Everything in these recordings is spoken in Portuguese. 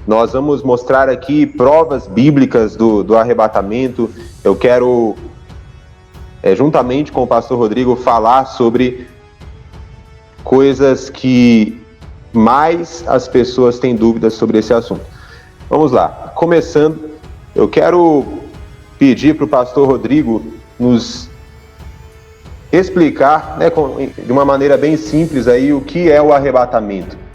Nós vamos mostrar aqui provas bíblicas do arrebatamento. Eu quero, juntamente com o pastor Rodrigo, falar sobre coisas que mais as pessoas têm dúvidas sobre esse assunto. Vamos lá. Começando, eu quero pedir para o pastor Rodrigo nos explicar, né, de uma maneira bem simples aí, o que é o arrebatamento.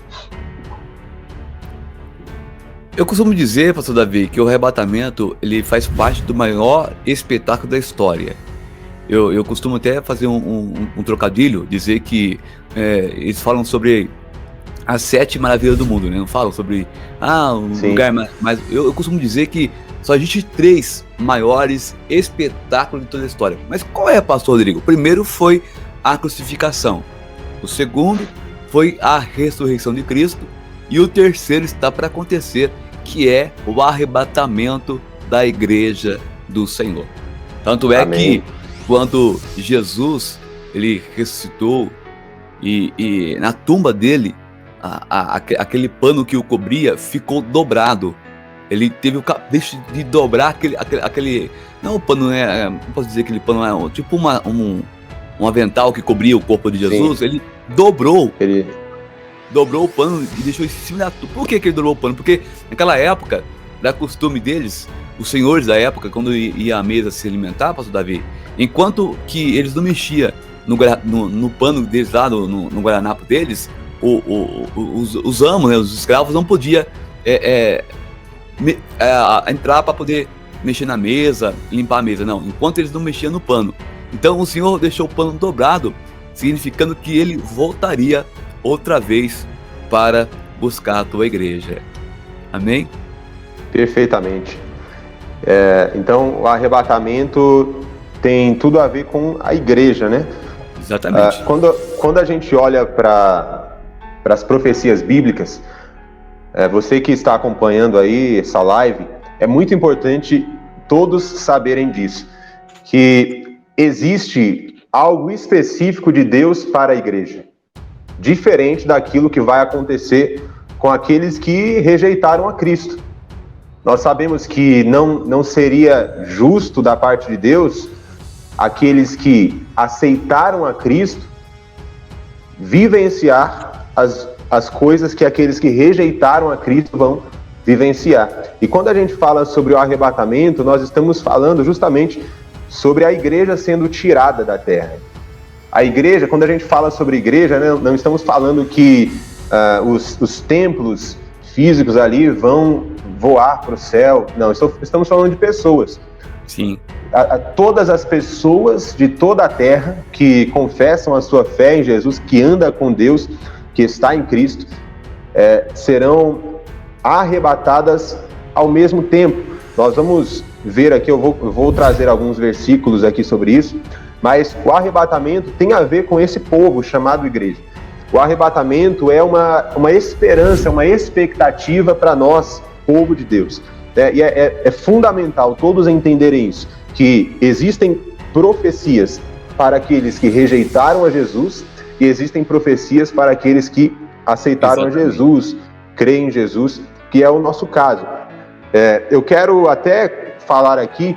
Eu costumo dizer, pastor Davi, que o arrebatamento ele faz parte do maior espetáculo da história. Eu costumo até fazer um trocadilho, dizer que eles falam sobre as 7 maravilhas do mundo, né? Não falam sobre um Sim. lugar, mas eu costumo dizer que só existe 3 maiores espetáculos de toda a história. Mas qual é, pastor Rodrigo? O primeiro foi a crucificação, o segundo foi a ressurreição de Cristo e o terceiro está para acontecer, que é o arrebatamento da igreja do Senhor. Tanto é Amém. que quando Jesus ele ressuscitou e na tumba dele aquele pano que o cobria ficou dobrado. Ele teve o capricho de dobrar aquele não o pano, né? Não posso dizer que aquele pano é tipo um avental que cobria o corpo de Jesus. Sim. Ele dobrou o pano e deixou em cima da tumba. Por que ele dobrou o pano? Porque naquela época, era costume deles, os senhores da época, quando ia à mesa se alimentar, pastor Davi, enquanto que eles não mexiam no pano deles lá, no guardanapo deles, os amos, né, os escravos, não podiam entrar para poder mexer na mesa, limpar a mesa, não, enquanto eles não mexiam no pano. Então o Senhor deixou o pano dobrado, significando que ele voltaria outra vez para buscar a tua igreja. Amém? Perfeitamente. Então o arrebatamento tem tudo a ver com a igreja, né? Exatamente. Quando a gente olha para as profecias bíblicas, você que está acompanhando aí essa live, é muito importante todos saberem disso, que existe algo específico de Deus para a igreja, diferente daquilo que vai acontecer com aqueles que rejeitaram a Cristo. Nós sabemos que não seria justo da parte de Deus aqueles que aceitaram a Cristo vivenciar as coisas que aqueles que rejeitaram a Cristo vão vivenciar. E quando a gente fala sobre o arrebatamento, nós estamos falando justamente sobre a igreja sendo tirada da terra. A igreja, quando a gente fala sobre igreja, né, não estamos falando que os templos físicos ali vão voar para o céu. Não, estamos falando de pessoas. Sim. Todas as pessoas de toda a terra que confessam a sua fé em Jesus, que anda com Deus, que está em Cristo, serão arrebatadas ao mesmo tempo. Nós vamos ver aqui, eu vou trazer alguns versículos aqui sobre isso, mas o arrebatamento tem a ver com esse povo chamado igreja. O arrebatamento é uma esperança, uma expectativa para nós, povo de Deus. E é fundamental todos entenderem isso, que existem profecias para aqueles que rejeitaram a Jesus e existem profecias para aqueles que aceitaram a Jesus, creem em Jesus, que é o nosso caso. Eu quero até falar aqui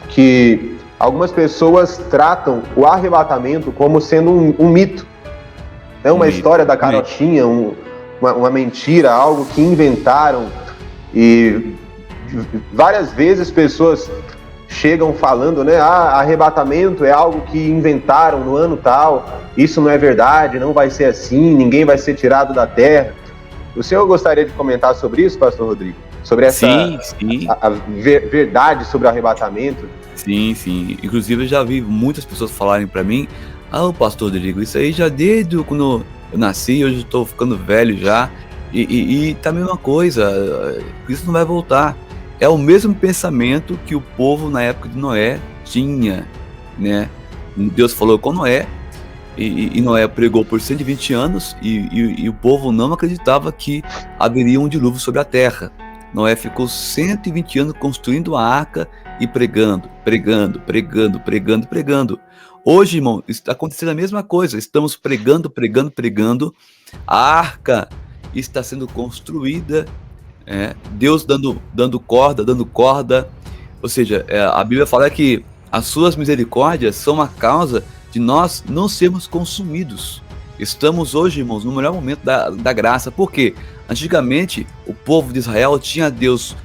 que algumas pessoas tratam o arrebatamento como sendo um mito, né? Uma história da carochinha, uma mentira, algo que inventaram. E várias vezes pessoas chegam falando, né? Arrebatamento é algo que inventaram no ano tal, isso não é verdade, não vai ser assim, ninguém vai ser tirado da terra. O senhor gostaria de comentar sobre isso, pastor Rodrigo? Sobre essa a verdade sobre o arrebatamento? Sim. Inclusive eu já vi muitas pessoas falarem para mim: pastor Rodrigo, isso aí já desde quando eu nasci, hoje eu estou ficando velho já, e tá a mesma coisa, isso não vai voltar. É o mesmo pensamento que o povo na época de Noé tinha, né? Deus falou com Noé, e Noé pregou por 120 anos, e o povo não acreditava que haveria um dilúvio sobre a terra. Noé ficou 120 anos construindo a arca e pregando. Hoje, irmão, está acontecendo a mesma coisa. Estamos pregando. A arca está sendo construída, Deus dando corda, ou seja, a Bíblia fala que as suas misericórdias são a causa de nós não sermos consumidos. Estamos hoje, irmãos, no melhor momento da graça. Por quê? Antigamente, o povo de Israel tinha Deus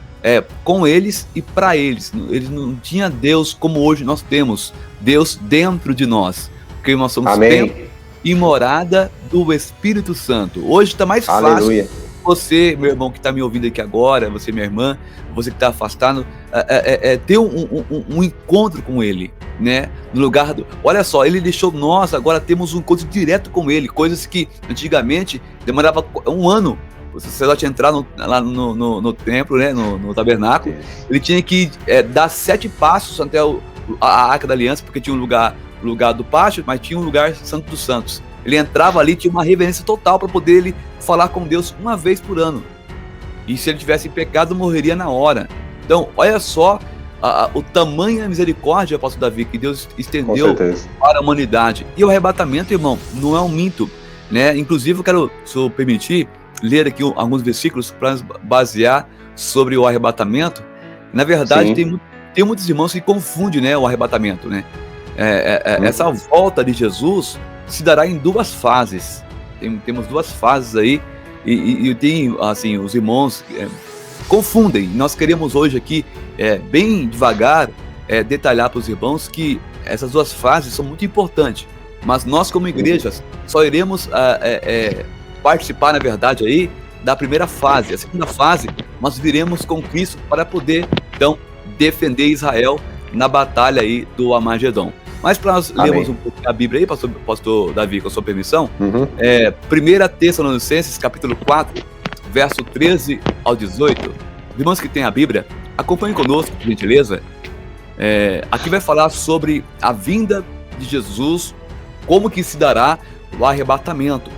com eles e para eles. Eles não tinha Deus como hoje nós temos. Deus dentro de nós. Porque nós somos templo e morada do Espírito Santo. Hoje está mais Aleluia. fácil. Você, meu irmão que está me ouvindo aqui agora, você, minha irmã, você que está afastado, ter um encontro com Ele, né? No lugar olha só, Ele deixou nós, agora temos um encontro direto com Ele, coisas que antigamente demorava um ano. O sacerdote entrar lá no templo, né? No tabernáculo, ele tinha que dar 7 passos até a Arca da Aliança, porque tinha um lugar do pátio, mas tinha um lugar Santo dos Santos. Ele entrava ali, tinha uma reverência total para poder ele falar com Deus uma vez por ano. E se ele tivesse pecado, morreria na hora. Então, olha só o tamanho da misericórdia, pastor Davi, que Deus estendeu para a humanidade. E o arrebatamento, irmão, não é um mito, né? Inclusive, eu quero, se eu permitir, ler aqui alguns versículos para basear sobre o arrebatamento. Na verdade, tem muitos irmãos que confundem, né, o arrebatamento, né? Essa volta de Jesus se dará em 2 fases. Temos 2 fases aí, e tem, assim, os irmãos confundem. Nós queremos hoje aqui, bem devagar, detalhar para os irmãos que essas 2 fases são muito importantes, mas nós como igrejas só iremos participar, na verdade, aí da primeira fase. A segunda fase, nós viremos com Cristo para poder, então, defender Israel na batalha aí do Armagedon. Mas para nós lermos um pouco a Bíblia aí, pastor Davi, com a sua permissão, 1 Tessalonicenses, capítulo 4, verso 13 ao 18. Irmãos que têm a Bíblia, acompanhem conosco, por gentileza. Aqui vai falar sobre a vinda de Jesus, como que se dará o arrebatamento.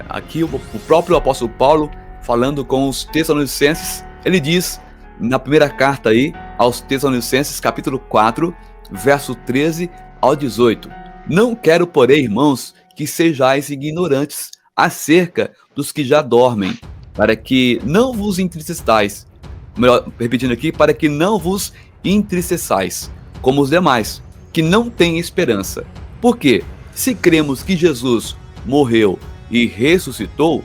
Aqui o próprio apóstolo Paulo, falando com os Tessalonicenses, ele diz, na primeira carta aí, aos Tessalonicenses, capítulo 4, verso 13 ao 18. Não quero, porém, irmãos, que sejais ignorantes acerca dos que já dormem, para que não vos entristeçais. Melhor, repetindo aqui, para que não vos entristeçais, como os demais, que não têm esperança. Porque, se cremos que Jesus morreu e ressuscitou,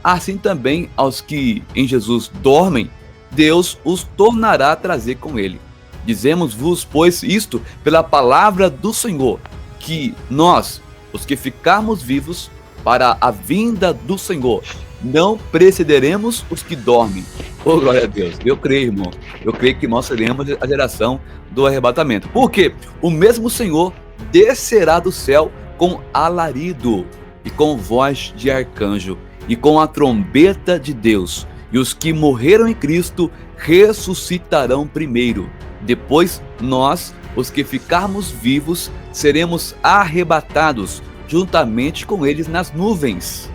assim também aos que em Jesus dormem, Deus os tornará a trazer com ele. Dizemos-vos, pois, isto pela palavra do Senhor, que nós, os que ficarmos vivos para a vinda do Senhor, não precederemos os que dormem. Oh, glória a Deus. Eu creio, irmão. Eu creio que nós seremos a geração do arrebatamento. Porque o mesmo Senhor descerá do céu com alarido e com voz de arcanjo e com a trombeta de Deus. E os que morreram em Cristo ressuscitarão primeiro. Depois nós, os que ficarmos vivos, seremos arrebatados juntamente com eles nas nuvens,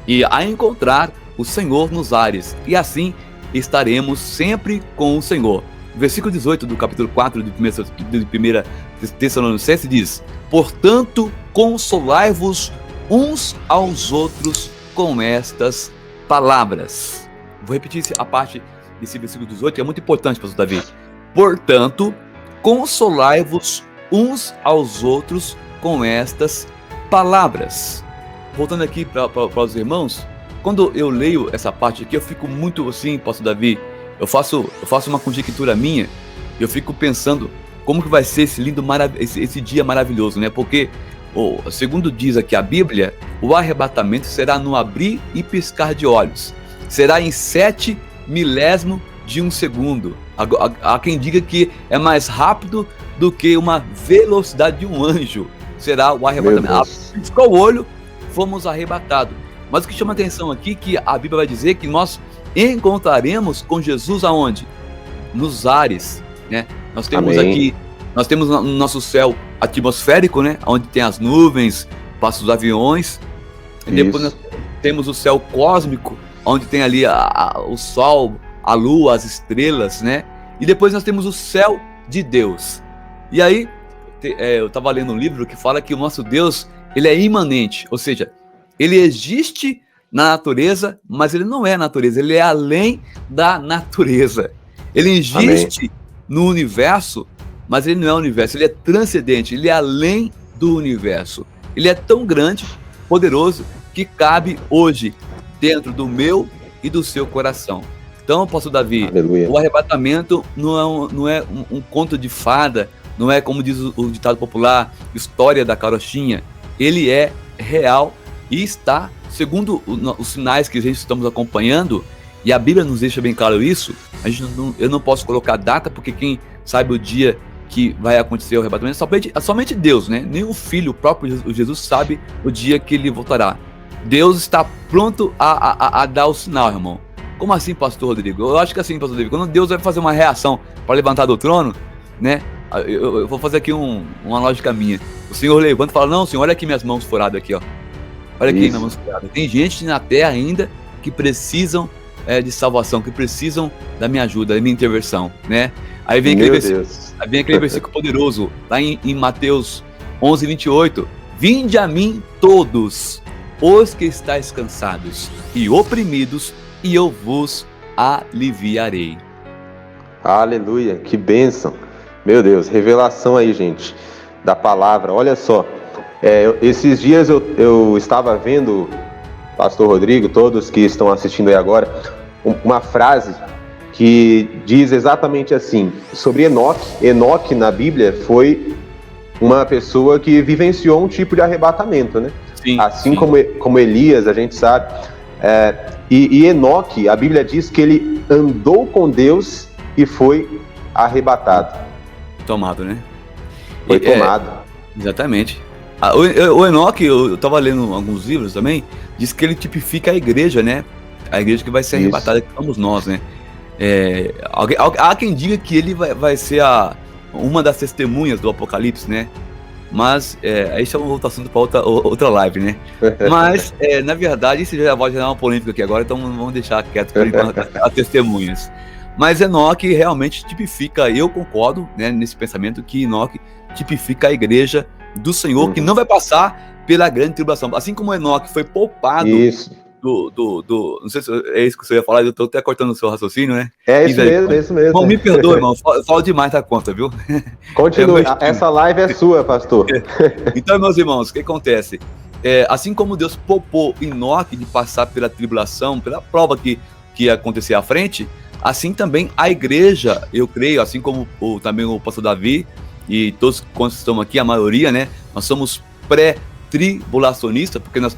e a encontrar o Senhor nos ares, e assim estaremos sempre com o Senhor. Versículo 18 do capítulo 4 de 1 Tessalonicenses diz: portanto, consolai-vos uns aos outros com estas palavras. Vou repetir a parte desse versículo 18, que é muito importante, pastor Davi. Portanto, consolai-vos uns aos outros com estas palavras. Voltando aqui para os irmãos, quando eu leio essa parte aqui, eu fico muito assim, pastor Davi, eu faço uma conjectura minha, eu fico pensando como que vai ser esse dia maravilhoso, né? Porque, segundo diz aqui a Bíblia, o arrebatamento será no abrir e piscar de olhos. Será em 7 milésimos de um segundo. Há quem diga que é mais rápido do que uma velocidade de um anjo. Será o arrebatamento. Piscou o olho, fomos arrebatados. Mas o que chama atenção aqui é que a Bíblia vai dizer que nós encontraremos com Jesus aonde? Nos ares, né? Nós temos no nosso céu atmosférico, né? Onde tem as nuvens, passam os aviões. E depois nós temos o céu cósmico, onde tem ali o sol, a lua, as estrelas, né? E depois nós temos o céu de Deus. E aí, eu estava lendo um livro que fala que o nosso Deus, ele é imanente, ou seja, ele existe na natureza, mas ele não é a natureza, ele é além da natureza. Ele existe no universo, mas ele não é o universo, ele é transcendente, ele é além do universo. Ele é tão grande, poderoso, que cabe hoje dentro do meu e do seu coração. Então, pastor Davi, aleluia, o arrebatamento não é um conto de fada, não é, como diz o ditado popular, história da carochinha. Ele é real e está, segundo os sinais que a gente estamos acompanhando, e a Bíblia nos deixa bem claro isso. Eu não posso colocar data, porque quem sabe o dia que vai acontecer o arrebatamento é somente Deus, né? Nem o Filho, o próprio Jesus, sabe o dia que ele voltará. Deus está pronto a dar o sinal, irmão. Como assim, pastor Rodrigo? Eu acho que assim, pastor Rodrigo, quando Deus vai fazer uma reação para levantar do trono, né? Eu vou fazer aqui uma lógica minha. O Senhor levanta e fala: não, Senhor, olha aqui minhas mãos furadas aqui, ó. Olha aqui minhas mãos furadas. Tem gente na terra ainda que precisam de salvação, que precisam da minha ajuda, da minha intervenção, né? Aí vem aquele versículo poderoso, lá em Mateus 11, 28. Vinde a mim todos os que estáis cansados e oprimidos, e eu vos aliviarei. Aleluia, que bênção. Meu Deus, revelação aí, gente, da palavra. Olha só, esses dias eu estava vendo, pastor Rodrigo, todos que estão assistindo aí agora, uma frase que diz exatamente assim, sobre Enoque. Enoque, na Bíblia, foi uma pessoa que vivenciou um tipo de arrebatamento, né? Sim, assim sim. Como Elias, a gente sabe. E Enoque, a Bíblia diz que ele andou com Deus e foi arrebatado. Tomado, né? Foi tomado. Exatamente. O Enoque, eu estava lendo alguns livros também, diz que ele tipifica a igreja, né? A igreja que vai ser arrebatada, que somos nós, né? Há quem diga que ele vai ser uma das testemunhas do Apocalipse, né? Mas isso é um outro assunto para outra live, né? Mas, na verdade, isso já pode gerar uma polêmica aqui agora, então vamos deixar quieto por enquanto as testemunhas. Mas Enoque realmente tipifica, eu concordo, né, nesse pensamento, que Enoque tipifica a igreja do Senhor, que não vai passar pela grande tribulação. Assim como Enoque foi poupado não sei se é isso que você ia falar, eu estou até cortando o seu raciocínio, né? É isso mesmo. Irmão, me perdoa, irmão, falo demais da conta, viu? Continue, essa live é sua, pastor. Então, meus irmãos, o que acontece? Assim como Deus poupou Enoque de passar pela tribulação, pela prova que ia acontecer à frente, assim também a igreja, eu creio, assim como também o pastor Davi e todos que estão aqui, a maioria, né? Nós somos pré-tribulacionistas, porque nós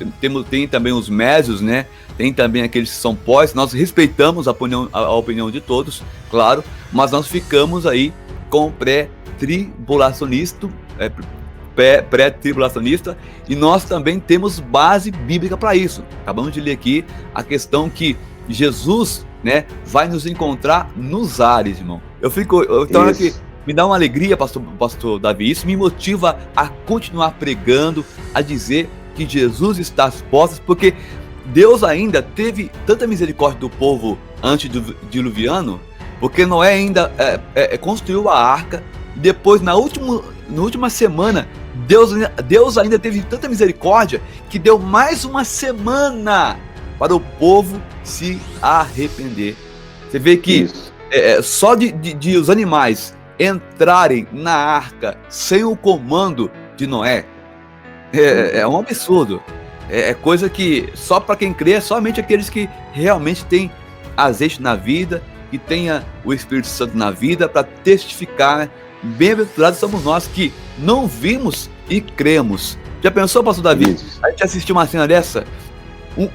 tem também os mésios, né? Tem também aqueles que são pós. Nós respeitamos a opinião de todos, claro, mas nós ficamos aí com pré-tribulacionista, e nós também temos base bíblica para isso. Acabamos de ler aqui a questão que Jesus, né, vai nos encontrar nos ares, irmão. Então aqui me dá uma alegria, pastor Davi, isso me motiva a continuar pregando, a dizer que Jesus está às portas, porque Deus ainda teve tanta misericórdia do povo antediluviano, porque Noé ainda construiu a arca, e depois na última semana, Deus ainda teve tanta misericórdia, que deu mais uma semana para o povo se arrepender. Você vê que só de os animais entrarem na arca sem o comando de Noé é um absurdo. É coisa que só para quem crê, é somente aqueles que realmente têm azeite na vida, que tenha o Espírito Santo na vida para testificar. Bem-aventurados somos nós que não vimos e cremos. Já pensou, pastor Davi? A gente assistiu uma cena dessa?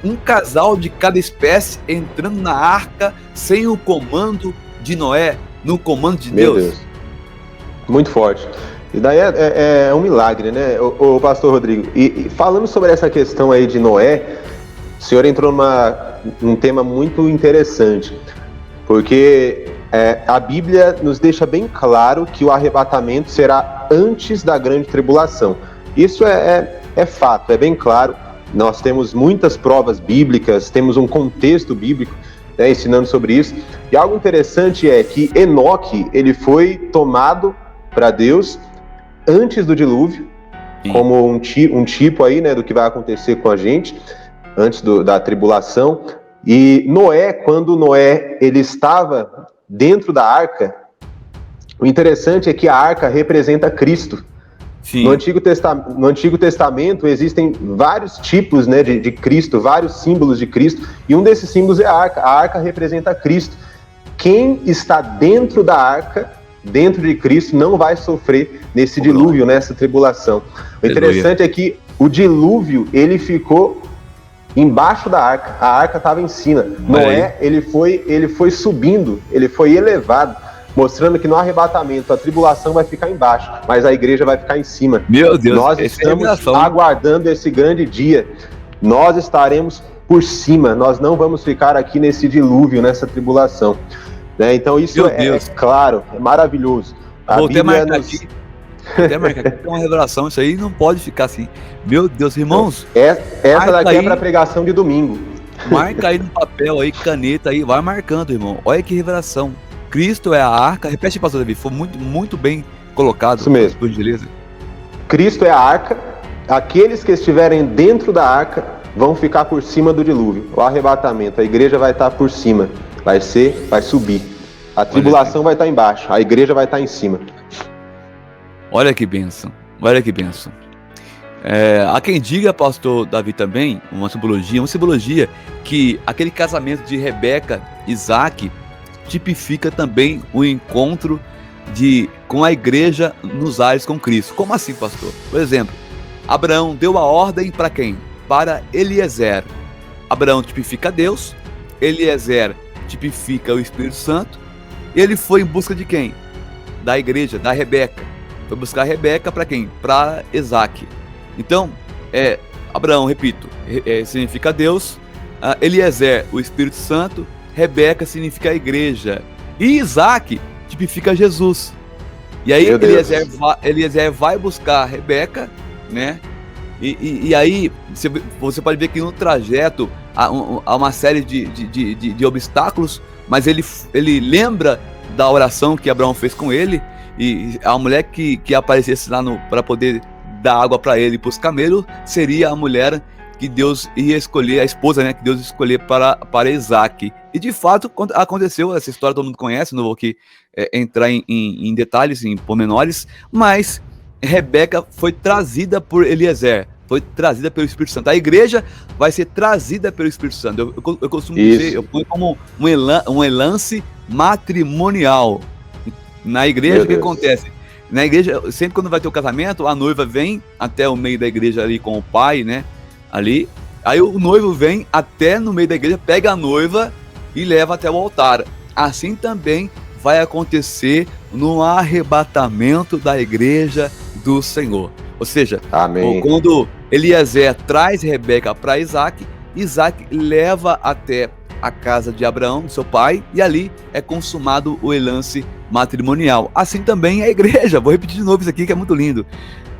Um casal de cada espécie entrando na arca sem o comando de Noé, no comando de Deus. Meu Deus. Muito forte. E daí é um milagre, né, o pastor Rodrigo? E falando sobre essa questão aí de Noé, o senhor entrou num tema muito interessante, porque a Bíblia nos deixa bem claro que o arrebatamento será antes da grande tribulação. Isso é fato, é bem claro. Nós temos muitas provas bíblicas, temos um contexto bíblico, né, ensinando sobre isso. E algo interessante é que Enoque, ele foi tomado para Deus antes do dilúvio, como um tipo aí, né, do que vai acontecer com a gente. da tribulação. E Noé, quando Noé ele estava dentro da arca, o interessante é que a arca representa Cristo. Sim. No Antigo Testamento existem vários tipos, né, de Cristo, vários símbolos de Cristo, e um desses símbolos é a arca. A arca representa Cristo. Quem está dentro da arca, dentro de Cristo, não vai sofrer nesse dilúvio, nessa tribulação. O interessante é que o dilúvio, ele ficou embaixo da arca. A arca estava em cima. Noé, ele foi subindo, ele foi elevado, mostrando que no arrebatamento a tribulação vai ficar embaixo, mas a igreja vai ficar em cima. Meu Deus, nós estamos aguardando esse grande dia. Nós estaremos por cima, nós não vamos ficar aqui nesse dilúvio, nessa tribulação. Né? Então isso é claro, é maravilhoso. Vou até marcar aqui. É uma revelação, isso aí não pode ficar assim. Meu Deus, irmãos. Essa daqui é para pregação de domingo. Marca aí no papel, aí, caneta aí, vai marcando, irmão. Olha que revelação. Cristo é a arca. Repete, pastor Davi, foi muito, muito bem colocado. Isso mesmo. Por gentileza. Cristo é a arca. Aqueles que estiverem dentro da arca vão ficar por cima do dilúvio. O arrebatamento, a igreja vai estar por cima. Vai subir. A tribulação vai estar embaixo, a igreja vai estar em cima. Olha que bênção, olha que bênção. Há quem diga, pastor Davi, também, uma simbologia que aquele casamento de Rebeca e Isaac tipifica também o encontro com a igreja nos ares com Cristo. Como assim, pastor? Por exemplo, Abraão deu a ordem para quem? Para Eliezer. Abraão tipifica Deus, Eliezer tipifica o Espírito Santo, e ele foi em busca de quem? Da igreja, da Rebeca. Foi buscar a Rebeca para quem? Para Isaac. Então, Abraão, repito, significa Deus, Eliezer, o Espírito Santo, Rebeca significa a igreja, e Isaac tipifica Jesus. E aí Eliezer vai buscar a Rebeca, né? E aí você pode ver que no trajeto há uma série de obstáculos, mas ele lembra da oração que Abraão fez com ele, e a mulher que aparecesse lá para poder dar água para ele e para os camelos seria a mulher que Deus ia escolher, a esposa, né, que Deus ia escolher para Isaac. E de fato aconteceu essa história, todo mundo conhece, não vou aqui entrar em detalhes, em pormenores, mas Rebeca foi trazida por Eliezer, foi trazida pelo Espírito Santo. A igreja vai ser trazida pelo Espírito Santo. Eu costumo dizer, eu ponho como um elance matrimonial. Na igreja, o que acontece? Na igreja, sempre quando vai ter o casamento, a noiva vem até o meio da igreja ali com o pai, né? Ali. Aí o noivo vem até no meio da igreja, pega a noiva e leva até o altar. Assim também vai acontecer no arrebatamento da igreja do Senhor. Ou seja, amém. Quando Eliezer traz Rebeca para Isaac, Isaac leva até a casa de Abraão, seu pai, e ali é consumado o elance matrimonial. Assim também é a igreja. Vou repetir de novo isso aqui que é muito lindo.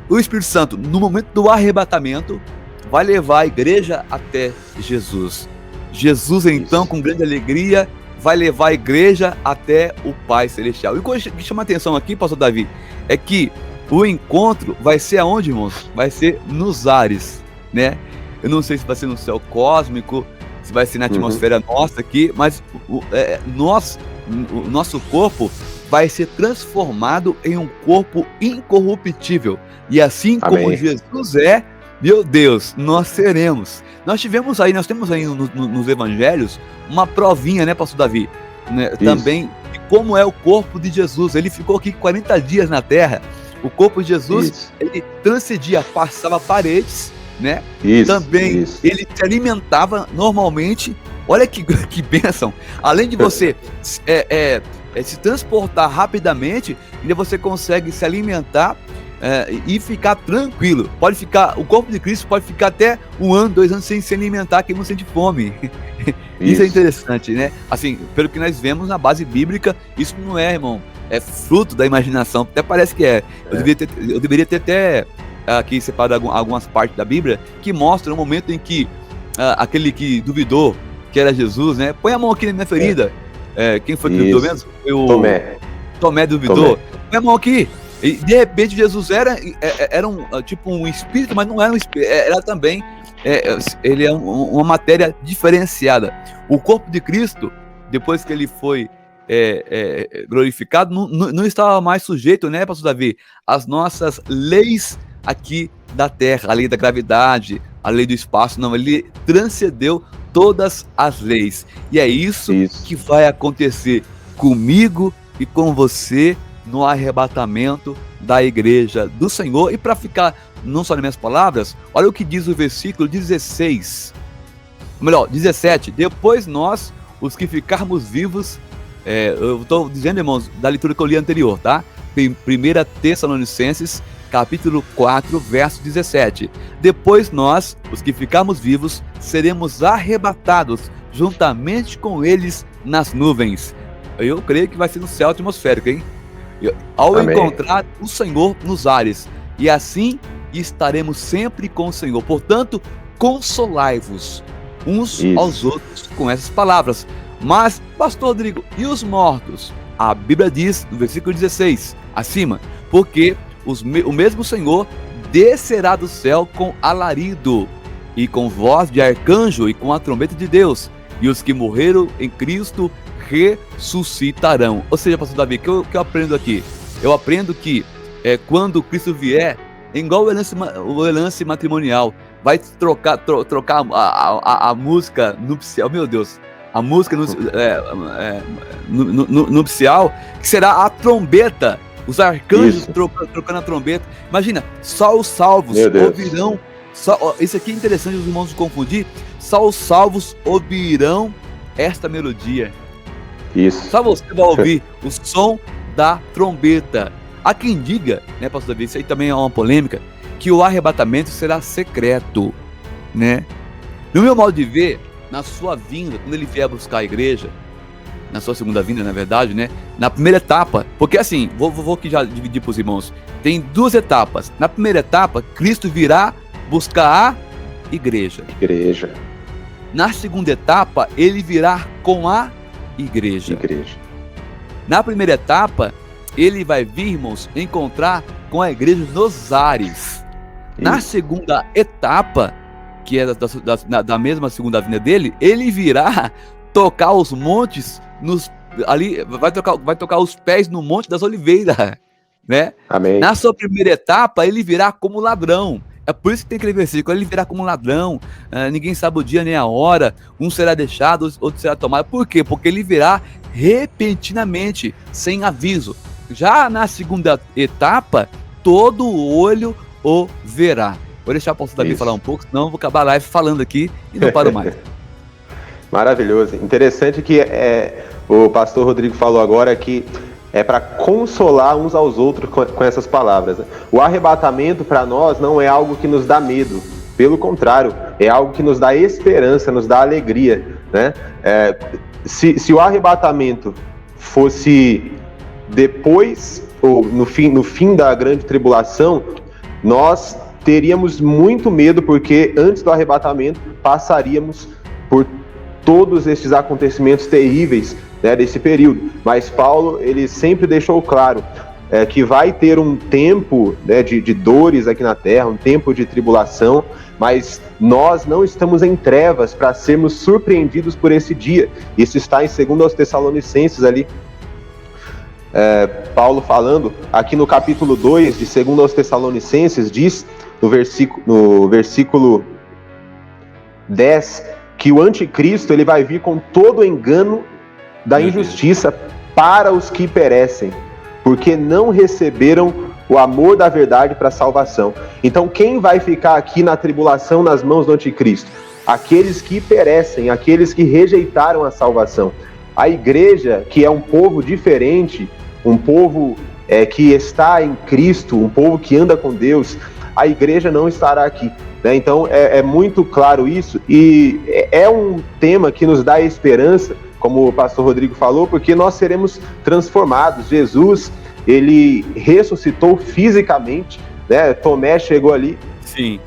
O Espírito Santo, no momento do arrebatamento, vai levar a igreja até Jesus. Jesus, então, com grande alegria, vai levar a igreja até o Pai Celestial. E o que chama a atenção aqui, pastor Davi, é que o encontro vai ser aonde, irmãos? Vai ser nos ares, né? Eu não sei se vai ser no céu cósmico, se vai ser na atmosfera nossa aqui, mas o nosso corpo vai ser transformado em um corpo incorruptível. E assim como amém. Jesus meu Deus, nós seremos. Nós temos aí nos evangelhos uma provinha, né, pastor Davi? Né, também de como é o corpo de Jesus. Ele ficou aqui 40 dias na terra. O corpo de Jesus, ele transcendia, passava paredes, né? Também ele se alimentava normalmente. Olha que bênção. Além de você se transportar rapidamente, ainda você consegue se alimentar e ficar tranquilo. O corpo de Cristo pode ficar até 1 ano, 2 anos sem se alimentar, que não sente fome. Isso é interessante, né? Assim, pelo que nós vemos na base bíblica, isso não é, irmão, é fruto da imaginação. Até parece que é. Eu deveria ter até aqui separado algumas partes da Bíblia que mostram o momento em que aquele que duvidou que era Jesus, né? Põe a mão aqui na minha ferida. Quem foi que duvidou mesmo? Foi o Tomé. Tomé duvidou. Põe a mão aqui. E de repente Jesus era tipo um espírito, mas não era um espírito, era também, ele é uma matéria diferenciada. O corpo de Cristo, depois que ele foi glorificado, não estava mais sujeito, né, pastor Davi, às nossas leis aqui da terra, a lei da gravidade, a lei do espaço, não, ele transcendeu todas as leis. E é isso que vai acontecer comigo e com você no arrebatamento da igreja do Senhor. E para ficar não só nas minhas palavras, olha o que diz o versículo 16, melhor, 17, depois nós, os que ficarmos vivos, eu estou dizendo, irmãos, da leitura que eu li anterior, tá? 1 Tessalonicenses, capítulo 4, verso 17. Depois nós, os que ficarmos vivos, seremos arrebatados juntamente com eles nas nuvens. Eu creio que vai ser no céu atmosférico, hein? Ao Amém. Encontrar o Senhor nos ares. E assim estaremos sempre com o Senhor. Portanto, consolai-vos uns aos outros com essas palavras. Mas, pastor Rodrigo, e os mortos? A Bíblia diz, no versículo 16, acima, porque o mesmo Senhor descerá do céu com alarido, e com voz de arcanjo, e com a trombeta de Deus, e os que morreram em Cristo ressuscitarão. Ou seja, pastor Davi, o que eu aprendo aqui? Eu aprendo que quando Cristo vier, igual o lance matrimonial, vai trocar a música nupcial, meu Deus, a música nupcial, que será a trombeta, os arcanjos trocando a trombeta. Imagina, só os salvos ouvirão. Isso aqui é interessante os irmãos confundir. Só os salvos ouvirão esta melodia. Isso. Só você vai ouvir o som da trombeta. Há quem diga, né, pastor Davi, isso aí também é uma polêmica, que o arrebatamento será secreto, né? No meu modo de ver, na sua vinda, quando ele vier buscar a igreja, na sua segunda vinda, na verdade, né? Na primeira etapa, porque assim, vou aqui já dividir para os irmãos, tem duas etapas. Na primeira etapa, Cristo virá buscar a igreja. Na segunda etapa, ele virá com a igreja. Na primeira etapa, ele vai vir, irmãos, encontrar com a igreja nos ares. Na segunda etapa, que é da mesma segunda vinda dele, ele virá tocar os montes, vai tocar os pés no Monte das Oliveiras, né? Amém. Na sua primeira etapa, ele virá como ladrão. É por isso que tem aquele versículo, ele virá como ladrão, ninguém sabe o dia nem a hora, um será deixado, outro será tomado. Por quê? Porque ele virá repentinamente, sem aviso. Já na segunda etapa, todo olho o verá. Vou deixar o pastor Davi falar um pouco, senão eu vou acabar a live falando aqui e não paro mais. Maravilhoso. Interessante que o pastor Rodrigo falou agora que é para consolar uns aos outros com essas palavras. O arrebatamento para nós não é algo que nos dá medo, pelo contrário, é algo que nos dá esperança, nos dá alegria, né? Se o arrebatamento fosse depois, ou no fim da grande tribulação, nós teríamos muito medo, porque antes do arrebatamento passaríamos por todos estes acontecimentos terríveis, né, desse período. Mas Paulo, ele sempre deixou claro que vai ter um tempo, né, de dores aqui na terra, um tempo de tribulação, mas nós não estamos em trevas para sermos surpreendidos por esse dia. Isso está em 2 Tessalonicenses ali, Paulo falando, aqui no capítulo 2 de 2 Tessalonicenses, diz no versículo 10, que o anticristo ele vai vir com todo o engano da injustiça para os que perecem, porque não receberam o amor da verdade para a salvação. Então quem vai ficar aqui na tribulação nas mãos do anticristo? Aqueles que perecem, aqueles que rejeitaram a salvação. A igreja, que é um povo diferente, um povo que está em Cristo, um povo que anda com Deus, a igreja não estará aqui, né? Então é muito claro isso, e é um tema que nos dá esperança, como o pastor Rodrigo falou, porque nós seremos transformados. Jesus, ele ressuscitou fisicamente, né? Tomé chegou ali, sim,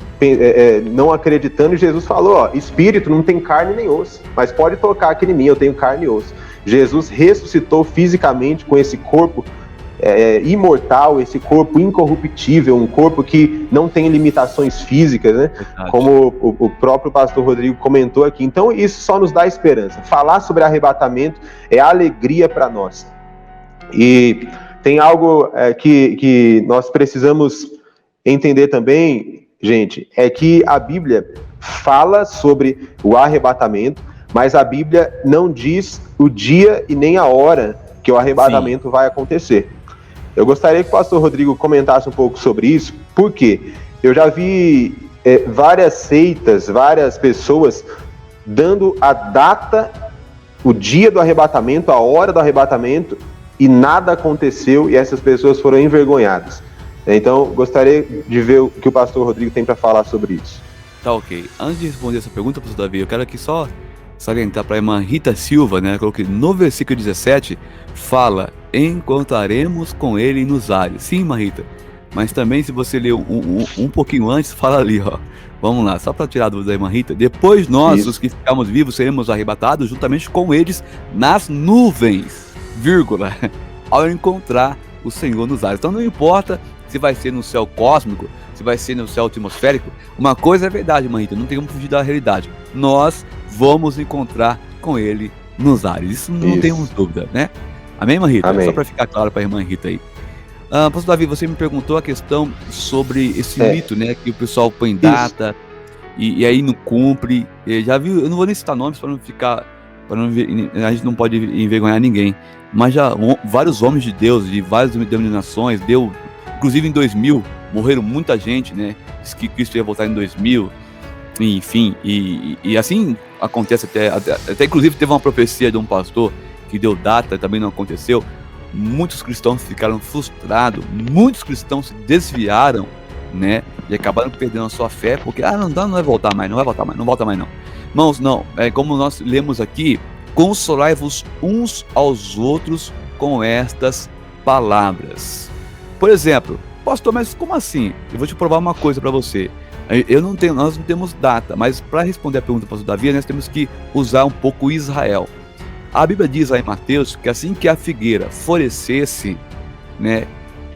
não acreditando, e Jesus falou, espírito não tem carne nem osso, mas pode tocar aqui em mim, eu tenho carne e osso. Jesus ressuscitou fisicamente com esse corpo imortal, esse corpo incorruptível, um corpo que não tem limitações físicas, né? Como o próprio pastor Rodrigo comentou aqui. Então isso só nos dá esperança. Falar sobre arrebatamento é alegria para nós. E tem algo que nós precisamos entender também, gente, é que a Bíblia fala sobre o arrebatamento, mas a Bíblia não diz o dia e nem a hora que o arrebatamento vai acontecer. Eu gostaria que o pastor Rodrigo comentasse um pouco sobre isso, porque eu já vi várias seitas, várias pessoas dando a data, o dia do arrebatamento, a hora do arrebatamento, e nada aconteceu e essas pessoas foram envergonhadas. Então, gostaria de ver o que o pastor Rodrigo tem para falar sobre isso. Tá, ok. Antes de responder essa pergunta, pastor Davi, eu quero aqui só salientar para a irmã Rita Silva, né? Coloquei no versículo 17, fala: encontraremos com ele nos ares. Sim, irmã Rita. Mas também, se você ler um pouquinho antes, fala ali, ó. Vamos lá, só para tirar a dúvida da irmã Rita. Depois nós, os que ficarmos vivos, seremos arrebatados juntamente com eles nas nuvens, vírgula, ao encontrar o Senhor nos ares. Então não importa se vai ser no céu cósmico, se vai ser no céu atmosférico, uma coisa é verdade, irmã Rita, não tem como fugir da realidade. Nós vamos encontrar com ele nos ares. Isso não temos dúvida, né? Amém, irmã Rita? Amém. Só para ficar claro para a irmã Rita aí. Pastor Davi, você me perguntou a questão sobre esse mito, né? Que o pessoal põe data e aí não cumpre. Já viu, eu não vou nem citar nomes para não ficar. A gente não pode envergonhar ninguém. Mas já vários homens de Deus, de várias denominações, inclusive em 2000, morreram muita gente, né? Diz que Cristo ia voltar em 2000. Enfim, e assim acontece até inclusive teve uma profecia de um pastor que deu data e também não aconteceu. Muitos cristãos ficaram frustrados, muitos cristãos se desviaram, né, e acabaram perdendo a sua fé, porque não vai voltar mais, não volta mais não. Irmãos, não, como nós lemos aqui, consolai-vos uns aos outros com estas palavras. Por exemplo, pastor, mas como assim? Eu vou te provar uma coisa para você. Nós não temos data, mas para responder a pergunta do pastor Davi, nós temos que usar um pouco Israel. A Bíblia diz lá em Mateus que assim que a figueira florescesse, né,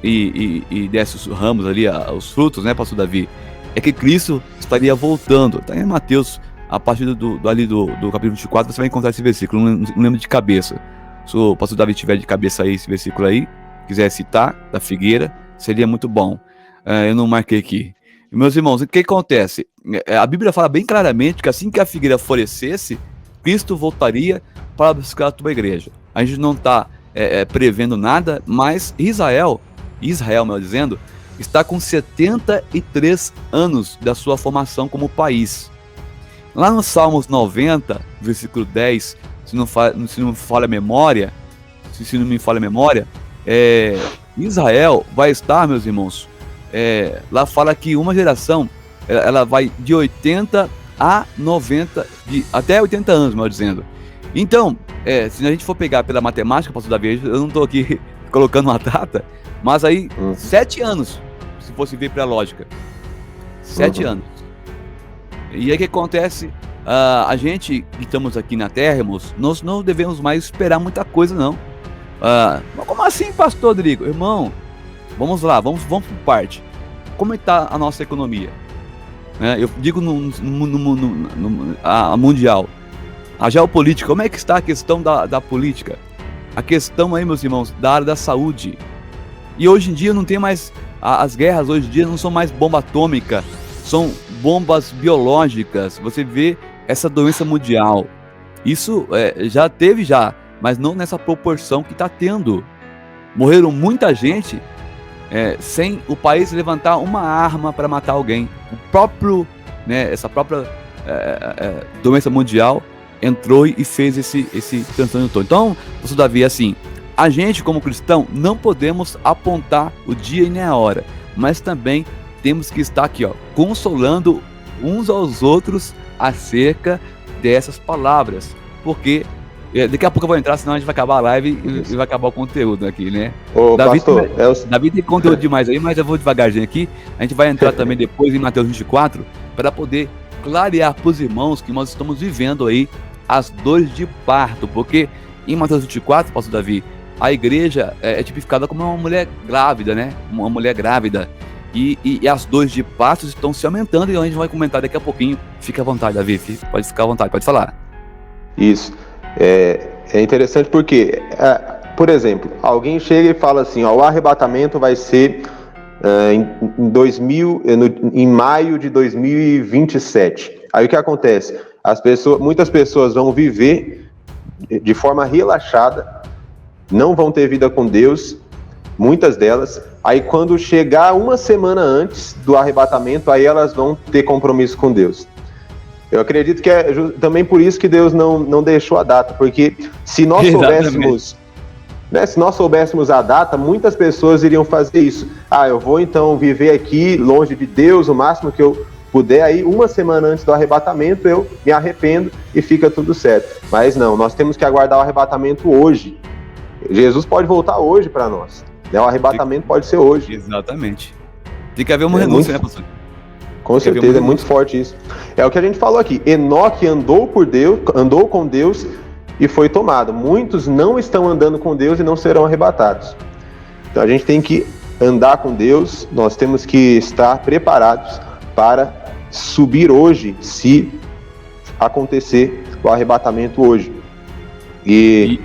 e desse os ramos ali, os frutos, né, pastor Davi, é que Cristo estaria voltando. Está em Mateus, a partir do capítulo 24, você vai encontrar esse versículo, não lembro de cabeça. Se o pastor Davi tiver de cabeça aí esse versículo aí, quiser citar, da figueira, seria muito bom. Eu não marquei aqui. Meus irmãos, o que acontece? A Bíblia fala bem claramente que assim que a figueira florescesse, Cristo voltaria para buscar a tua igreja. A gente não está prevendo nada, mas Israel, melhor dizendo, está com 73 anos da sua formação como país. Lá no Salmos 90, versículo 10, se não me falha a memória, Israel vai estar, meus irmãos, lá fala que uma geração, ela vai de 80 a 90, até 80 anos, melhor dizendo. Então, se a gente for pegar pela matemática, pastor Davi, eu não estou aqui colocando uma data, mas aí 7 anos, se fosse ver pela lógica. 7 anos. E aí o que acontece? A gente que estamos aqui na Terra, irmãos, nós não devemos mais esperar muita coisa, não. Mas como assim, pastor Rodrigo? Irmão, vamos lá, vamos por parte. Como é que está a nossa economia? Eu digo a mundial. A geopolítica, como é que está a questão da política? A questão aí, meus irmãos, da área da saúde. E hoje em dia não tem mais, as guerras hoje em dia não são mais bomba atômica, são bombas biológicas. Você vê essa doença mundial. Isso já teve, mas não nessa proporção que está tendo. Morreram muita gente sem o país levantar uma arma para matar alguém. Essa própria doença mundial entrou e fez esse transtorno todo. Então, pastor Davi, assim, a gente como cristão não podemos apontar o dia e nem a hora, mas também temos que estar aqui, consolando uns aos outros acerca dessas palavras, porque daqui a pouco eu vou entrar, senão a gente vai acabar a live e vai acabar o conteúdo aqui, né? Davi tem conteúdo demais aí, mas eu vou devagarzinho aqui. A gente vai entrar também depois em Mateus 24 para poder clarear para os irmãos que nós estamos vivendo aí as dores de parto, porque em Mateus 24, pastor Davi, a igreja é tipificada como uma mulher grávida, né? Uma mulher grávida. E as dores de partos estão se aumentando, e a gente vai comentar daqui a pouquinho. Fica à vontade, Davi, pode ficar à vontade, pode falar. Isso. É interessante porque, por exemplo, alguém chega e fala assim, ó, o arrebatamento vai ser em maio de 2027. Aí o que acontece? Muitas pessoas vão viver de forma relaxada, não vão ter vida com Deus, muitas delas. Aí quando chegar uma semana antes do arrebatamento, aí elas vão ter compromisso com Deus. Eu acredito que é também por isso que Deus não deixou a data, porque se nós soubéssemos, né, se nós soubéssemos a data, muitas pessoas iriam fazer isso. Eu vou então viver aqui longe de Deus o máximo que eu puder, aí uma semana antes do arrebatamento eu me arrependo e fica tudo certo. Mas não, nós temos que aguardar o arrebatamento hoje. Jesus pode voltar hoje para nós, né? O arrebatamento pode ser hoje. Exatamente. Tem que haver uma renúncia, né, pastor? Com certeza, é muito forte isso. É o que a gente falou aqui. Enoque andou com Deus e foi tomado. Muitos não estão andando com Deus e não serão arrebatados. Então a gente tem que andar com Deus, nós temos que estar preparados para subir hoje, se acontecer o arrebatamento hoje. E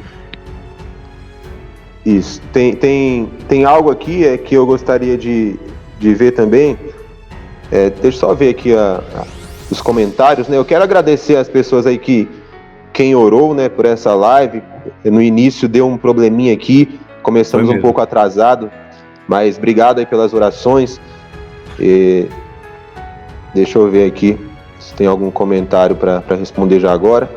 isso. Tem algo aqui que eu gostaria de ver também. Deixa eu só ver aqui os comentários, né? Eu quero agradecer as pessoas aí quem orou, né, por essa live. No início deu um probleminha aqui, começamos um pouco atrasado, mas obrigado aí pelas orações. Deixa eu ver aqui se tem algum comentário para responder já agora.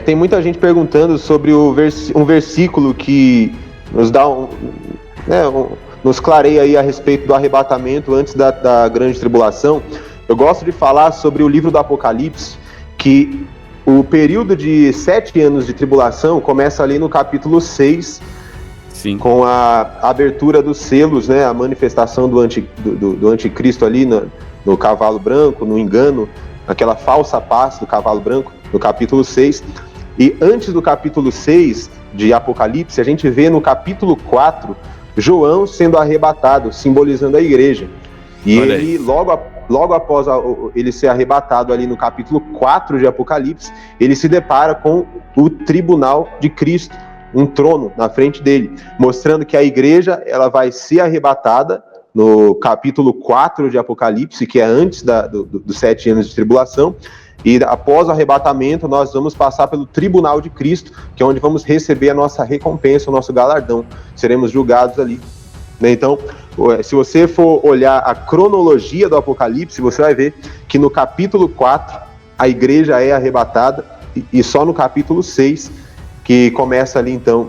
Tem muita gente perguntando sobre um versículo que nos dá nos clareia aí a respeito do arrebatamento antes da grande tribulação. Eu gosto de falar sobre o livro do Apocalipse, que o período de 7 anos de tribulação começa ali no capítulo 6, sim, com a abertura dos selos, né, a manifestação do anticristo ali no cavalo branco, no engano, aquela falsa paz do cavalo branco, no capítulo 6. E antes do capítulo 6 de Apocalipse, a gente vê no capítulo 4 João sendo arrebatado, simbolizando a igreja. E ele, logo após ele ser arrebatado ali no capítulo 4 de Apocalipse, ele se depara com o tribunal de Cristo, um trono na frente dele, mostrando que a igreja ela vai ser arrebatada no capítulo 4 de Apocalipse, que é antes dos 7 anos de tribulação. E após o arrebatamento, nós vamos passar pelo tribunal de Cristo, que é onde vamos receber a nossa recompensa, o nosso galardão. Seremos julgados ali. Então, se você for olhar a cronologia do Apocalipse, você vai ver que no capítulo 4, a igreja é arrebatada, e só no capítulo 6, que começa ali, então,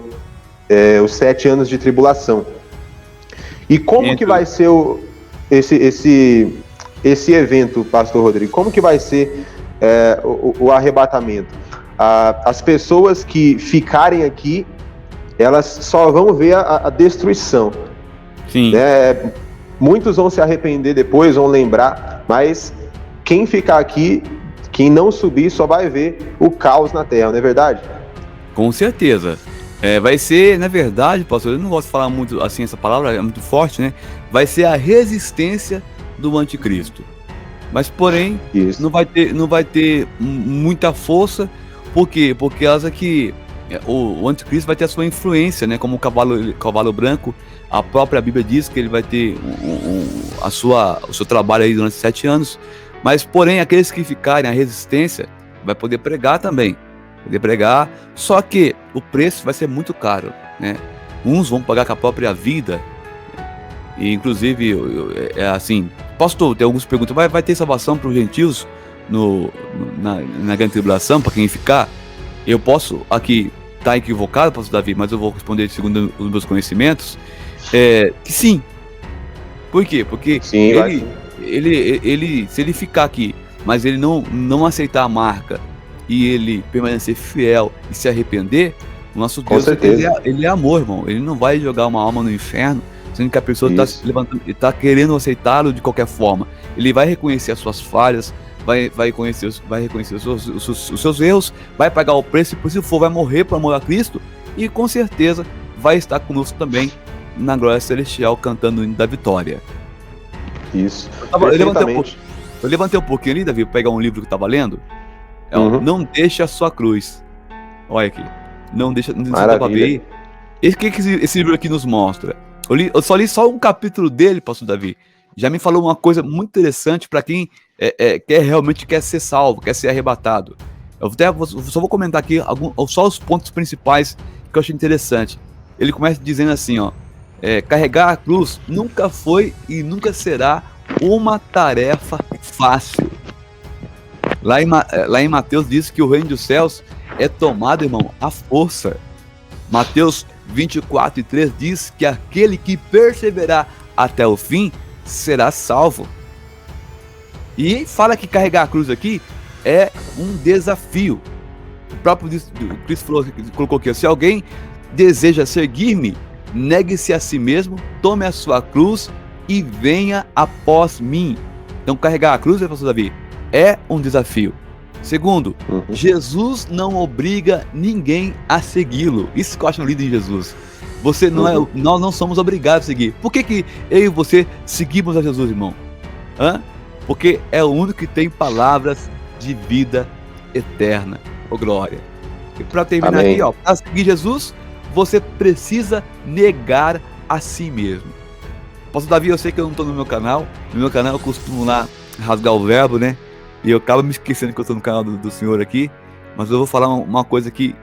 os 7 anos de tribulação. E como que vai ser esse evento, pastor Rodrigo? Como que vai ser o arrebatamento? As pessoas que ficarem aqui, elas só vão ver a destruição. Sim. Muitos vão se arrepender depois, vão lembrar, mas quem ficar aqui, quem não subir, só vai ver o caos na terra, não é verdade? Com certeza. Vai ser, na verdade, pastor, eu não gosto de falar muito assim, essa palavra é muito forte, né? Vai ser a resistência do anticristo. Mas, porém, não vai ter muita força. Por quê? Porque o anticristo vai ter a sua influência, né? Como o cavalo branco, a própria Bíblia diz que ele vai ter o seu trabalho aí durante 7 anos. Mas, porém, aqueles que ficarem à resistência vai poder pregar também. Só que o preço vai ser muito caro, né? Uns vão pagar com a própria vida. E, inclusive, assim, pastor, tem alguns perguntas, vai ter salvação para os gentios na grande tribulação, para quem ficar? Eu posso aqui estar equivocado, pastor Davi, mas eu vou responder segundo os meus conhecimentos, que sim. Por quê? Porque sim, ele se ele ficar aqui, mas ele não aceitar a marca, e ele permanecer fiel e se arrepender, o nosso Deus, ele é amor, irmão. Ele não vai jogar uma alma no inferno, sendo que a pessoa está se levantando e está querendo aceitá-lo de qualquer forma. Ele vai reconhecer as suas falhas, vai reconhecer os seus erros, vai pagar o preço, e se for, vai morrer por amor a Cristo, e com certeza vai estar conosco também na glória celestial, cantando o hino da vitória. Isso. Eu levantei um pouquinho ali, Davi, pra pegar um livro que eu tava lendo. Não deixe a sua cruz. Olha aqui. Não deixa pra ver. O que esse livro aqui nos mostra? Eu só li um capítulo dele, pastor Davi. Já me falou uma coisa muito interessante para quem realmente quer ser salvo, quer ser arrebatado. Eu só vou comentar aqui só os pontos principais que eu achei interessante. Ele começa dizendo assim, ó: carregar a cruz nunca foi e nunca será uma tarefa fácil. Lá em Mateus diz que o reino dos céus é tomado, irmão, à força. Mateus 24:3 diz que aquele que perseverar até o fim será salvo. E fala que carregar a cruz aqui é um desafio. O próprio Cristo colocou aqui: se alguém deseja seguir-me, negue-se a si mesmo, tome a sua cruz e venha após mim. Então carregar a cruz, pastor Davi, é um desafio. Segundo, Jesus não obriga ninguém a segui-lo. Isso que eu acho lindo em Jesus. Nós não somos obrigados a seguir. Por que eu e você seguimos a Jesus, irmão? Porque é o único que tem palavras de vida eterna. Ô glória. E para terminar aqui, para seguir Jesus, você precisa negar a si mesmo. Pastor Davi, eu sei que eu não estou no meu canal. No meu canal eu costumo lá rasgar o verbo, né? E eu acabo me esquecendo que eu estou no canal do senhor aqui. Mas eu vou falar uma coisa que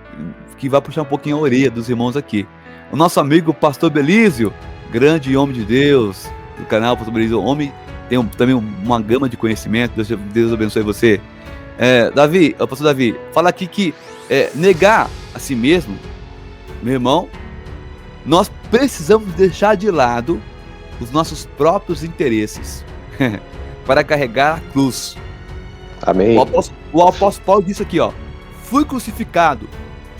vai puxar um pouquinho a orelha dos irmãos aqui. O nosso amigo pastor Belísio, grande homem de Deus, do canal pastor Belísio, homem, tem também uma gama de conhecimento. Deus abençoe você. Pastor Davi, fala aqui que negar a si mesmo, meu irmão, nós precisamos deixar de lado os nossos próprios interesses para carregar a cruz. Amém. O apóstolo Paulo disse aqui, ó: fui crucificado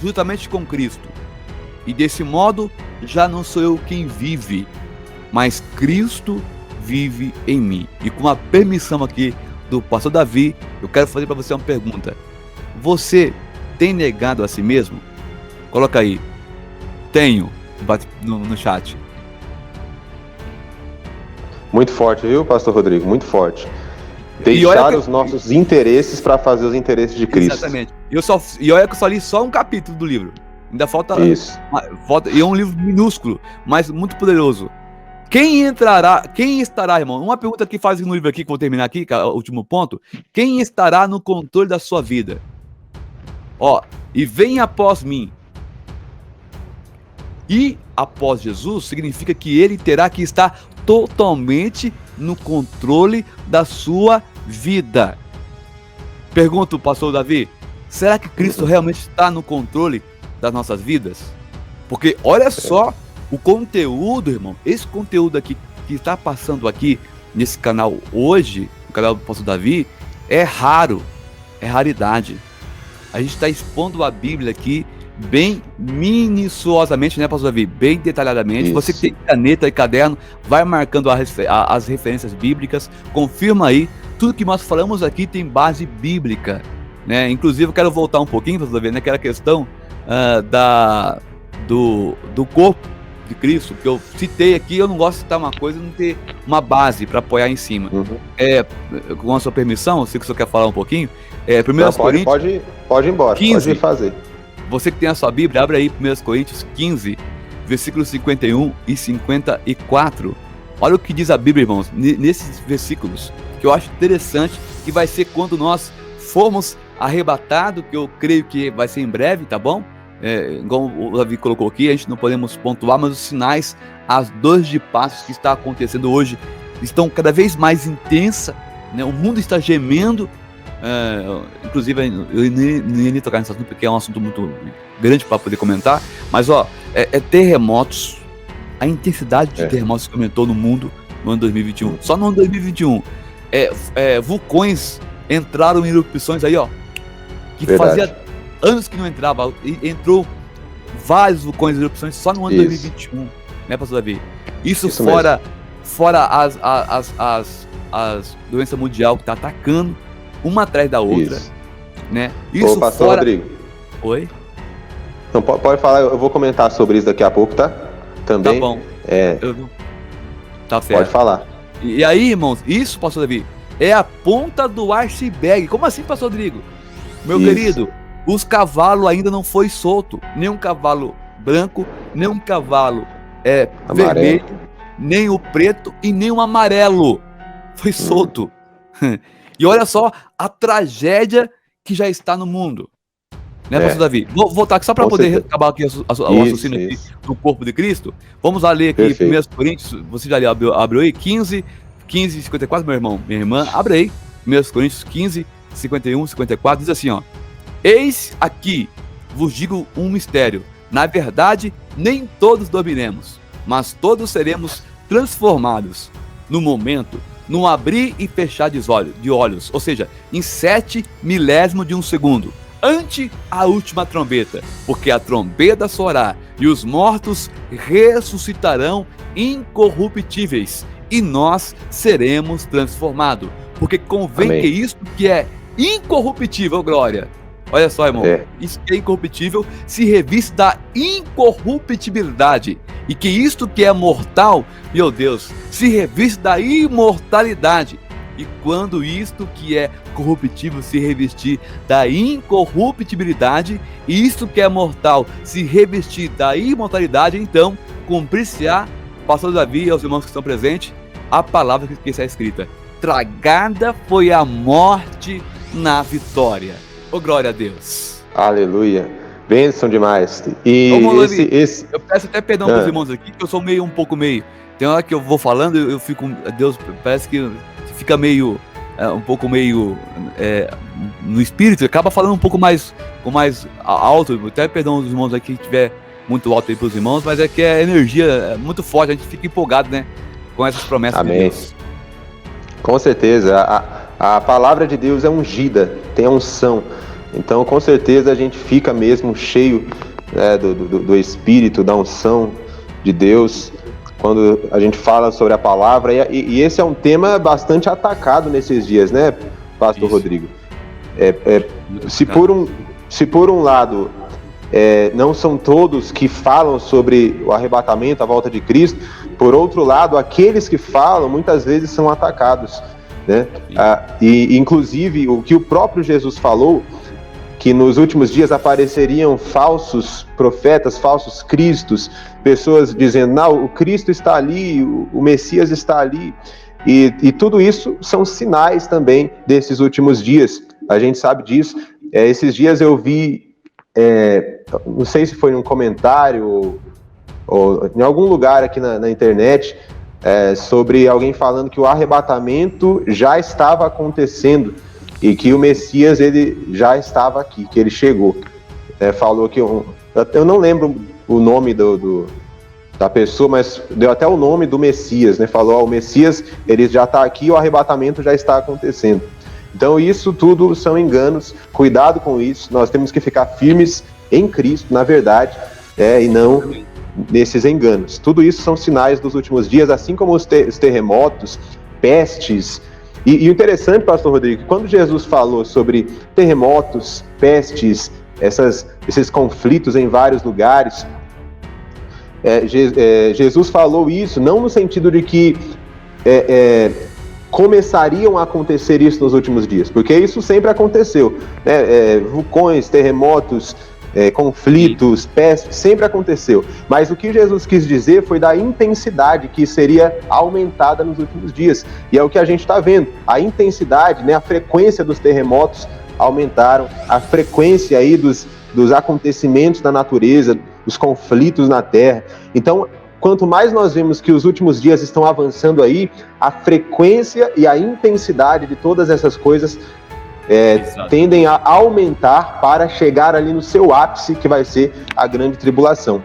juntamente com Cristo, e desse modo já não sou eu quem vive, mas Cristo vive em mim. E com a permissão aqui do pastor Davi, eu quero fazer para você uma pergunta: você tem negado a si mesmo? Coloca aí, tenho, no chat. Muito forte, viu, pastor Rodrigo? Muito forte. Deixar os nossos interesses para fazer os interesses de Cristo. Exatamente. E olha que eu só li só um capítulo do livro. Ainda falta isso. E é um livro minúsculo, mas muito poderoso. Quem estará, irmão? Uma pergunta que faz no livro aqui, que eu vou terminar aqui, que é o último ponto. Quem estará no controle da sua vida? E vem após mim. E após Jesus significa que ele terá que estar totalmente no controle da sua vida. Pergunto, pastor Davi, será que Cristo realmente está no controle das nossas vidas? Porque olha só o conteúdo, irmão, esse conteúdo aqui que está passando aqui nesse canal hoje, no canal do pastor Davi, é raro, é raridade. A gente está expondo a Bíblia aqui bem minuciosamente, né, pastor Davi? Bem detalhadamente. Isso. Você que tem caneta e caderno, vai marcando as referências bíblicas, confirma aí. Tudo que nós falamos aqui tem base bíblica, né? Inclusive, eu quero voltar um pouquinho, pastor Davi, naquela questão do corpo de Cristo, que eu citei aqui. Eu não gosto de citar uma coisa e não ter uma base para apoiar em cima. Com a sua permissão, eu sei que o senhor quer falar um pouquinho. Pode ir embora, 15. Pode fazer. Você que tem a sua Bíblia, abre aí 1 Coríntios 15, versículos 51 e 54. Olha o que diz a Bíblia, irmãos, nesses versículos, que eu acho interessante, que vai ser quando nós formos arrebatados, que eu creio que vai ser em breve, tá bom? Como o Davi colocou aqui, a gente não podemos pontuar, mas os sinais, as dores de passos que está acontecendo hoje, estão cada vez mais intensa, né? O mundo está gemendo. Inclusive eu nem tocar nesse assunto porque é um assunto muito grande para poder comentar, mas terremotos, a intensidade de terremotos que aumentou no mundo no ano 2021, só no ano 2021 vulcões entraram em erupções aí, que fazia anos que não entrava, entrou vários vulcões em erupções só no ano 2021, né, pastor Davi? Isso fora as doenças mundial que está atacando uma atrás da outra, Isso. né? Isso Ô, pastor fora... Rodrigo. Oi? Então, pode falar, eu vou comentar sobre isso daqui a pouco, tá? Também. Tá bom. Tá certo. Pode falar. E aí, irmãos, isso, pastor Davi, é a ponta do iceberg. Como assim, pastor Rodrigo? Meu querido, os cavalos ainda não foi solto. Nem um cavalo branco, nem um cavalo vermelho, nem o preto e nem o amarelo. Foi solto. E olha só a tragédia que já está no mundo. Né, pastor Davi? Vou voltar aqui só para poder acabar aqui o raciocínio aqui do corpo de Cristo. Vamos lá ler aqui 1 Coríntios, você já abriu aí, 15, 54, meu irmão, minha irmã, abre aí, 1 Coríntios 15, 51, 54, diz assim, ó: eis aqui, vos digo um mistério, na verdade, nem todos dormiremos, mas todos seremos transformados, no momento, no abrir e fechar de olhos, ou seja, em 7 milésimos de um segundo, ante a última trombeta, porque a trombeta soará e os mortos ressuscitarão incorruptíveis e nós seremos transformados, porque convém que isto que é incorruptível, glória, olha só, irmão, isso que é incorruptível se reviste da incorruptibilidade, e que isto que é mortal, meu Deus, se reviste da imortalidade. E quando isto que é corruptível se revestir da incorruptibilidade, e isto que é mortal se revestir da imortalidade, então cumprir-se-á, pastor Davi e aos irmãos que estão presentes, a palavra que está escrita: tragada foi a morte na vitória. Oh, glória a Deus. Aleluia. Bênção demais. E eu peço até perdão para os irmãos aqui, que eu sou um pouco meio. Tem hora que eu vou falando, eu fico, Deus, parece que fica meio, um pouco meio no espírito, acaba falando um pouco mais, com mais alto. Até perdão aos irmãos aqui que estiver muito alto aí para os irmãos, mas é que a energia é muito forte, a gente fica empolgado, né, com essas promessas de Deus. Com certeza, a palavra de Deus é ungida, tem a unção, então com certeza a gente fica mesmo cheio, né, do Espírito, da unção de Deus, quando a gente fala sobre a palavra, e esse é um tema bastante atacado nesses dias, né, pastor Rodrigo? Se por um lado não são todos que falam sobre o arrebatamento, a volta de Cristo, por outro lado, aqueles que falam muitas vezes são atacados, né? E inclusive o que o próprio Jesus falou, que nos últimos dias apareceriam falsos profetas, falsos cristos, pessoas dizendo, não, o Cristo está ali, o Messias está ali, e tudo isso são sinais também desses últimos dias, a gente sabe disso. Esses dias eu vi, não sei se foi num comentário ou em algum lugar aqui na internet, sobre alguém falando que o arrebatamento já estava acontecendo, e que o Messias ele já estava aqui, que ele chegou. Falou que eu não lembro o nome da pessoa, mas deu até o nome do Messias, né? Falou, o Messias ele já está aqui, o arrebatamento já está acontecendo. Então isso tudo são enganos, cuidado com isso, nós temos que ficar firmes em Cristo, na verdade, e não nesses enganos. Tudo isso são sinais dos últimos dias, assim como os terremotos, pestes. E o interessante, pastor Rodrigo, quando Jesus falou sobre terremotos, pestes, esses conflitos em vários lugares, Jesus falou isso não no sentido de que começariam a acontecer isso nos últimos dias, porque isso sempre aconteceu, né? Vulcões, terremotos, conflitos, pestes, sempre aconteceu. Mas o que Jesus quis dizer foi da intensidade que seria aumentada nos últimos dias. E é o que a gente está vendo. A intensidade, né, a frequência dos terremotos aumentaram, a frequência aí dos acontecimentos da natureza, os conflitos na Terra. Então, quanto mais nós vemos que os últimos dias estão avançando aí, a frequência e a intensidade de todas essas coisas tendem a aumentar para chegar ali no seu ápice, que vai ser a grande tribulação.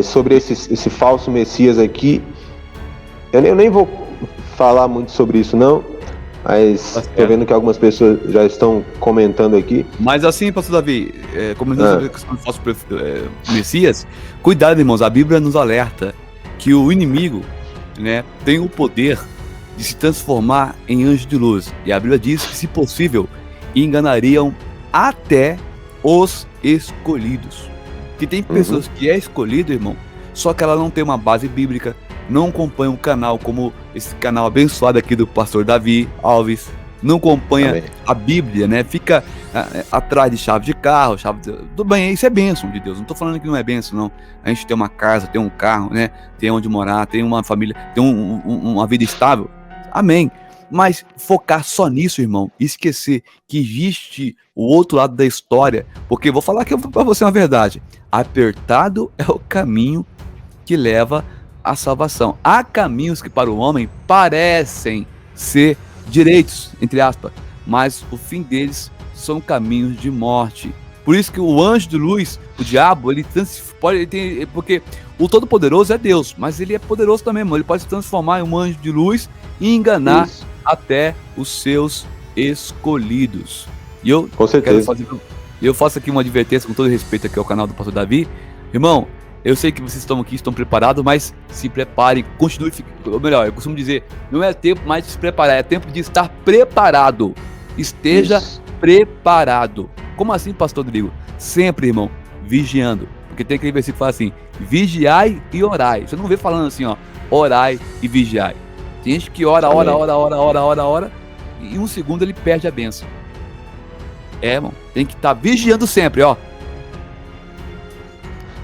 Sobre esse falso Messias aqui, eu nem vou falar muito sobre isso não, mas estou vendo que algumas pessoas já estão comentando aqui. Mas assim, pastor Davi, comentando sobre a questão do falso Messias, cuidado, irmãos, a Bíblia nos alerta que o inimigo, né, tem o poder de se transformar em anjo de luz. E a Bíblia diz que, se possível, enganariam até os escolhidos. Que tem pessoas que é escolhido, irmão, só que ela não tem uma base bíblica, não acompanha um canal como esse canal abençoado aqui do pastor Davi Alves, não acompanha Amém. a Bíblia, né? Fica atrás de chave de carro, tudo bem, isso é bênção de Deus, não tô falando que não é bênção, não. A gente tem uma casa, tem um carro, né? Tem onde morar, tem uma família, tem uma vida estável, amém. Mas focar só nisso, irmão, e esquecer que existe o outro lado da história, porque vou falar aqui pra você uma verdade: apertado é o caminho que leva à salvação. Há caminhos que para o homem parecem ser direitos, entre aspas, mas o fim deles são caminhos de morte. Por isso que o anjo de luz, o diabo, porque o Todo-Poderoso é Deus, mas ele é poderoso também, irmão. Ele pode se transformar em um anjo de luz e enganar até os seus escolhidos. E eu Com certeza. eu faço aqui uma advertência com todo respeito aqui ao canal do pastor Davi. Irmão, eu sei que vocês estão aqui, estão preparados, mas se preparem, continue, ou melhor, eu costumo dizer, não é tempo mais de se preparar, é tempo de estar preparado. Esteja preparado. Como assim, pastor Rodrigo? Sempre, irmão, vigiando. Porque tem aquele versículo que fala assim: vigiai e orai. Você não vê falando assim, ó, orai e vigiai. Tem gente que ora, e em um segundo ele perde a bênção. Irmão, tem que estar vigiando sempre, ó.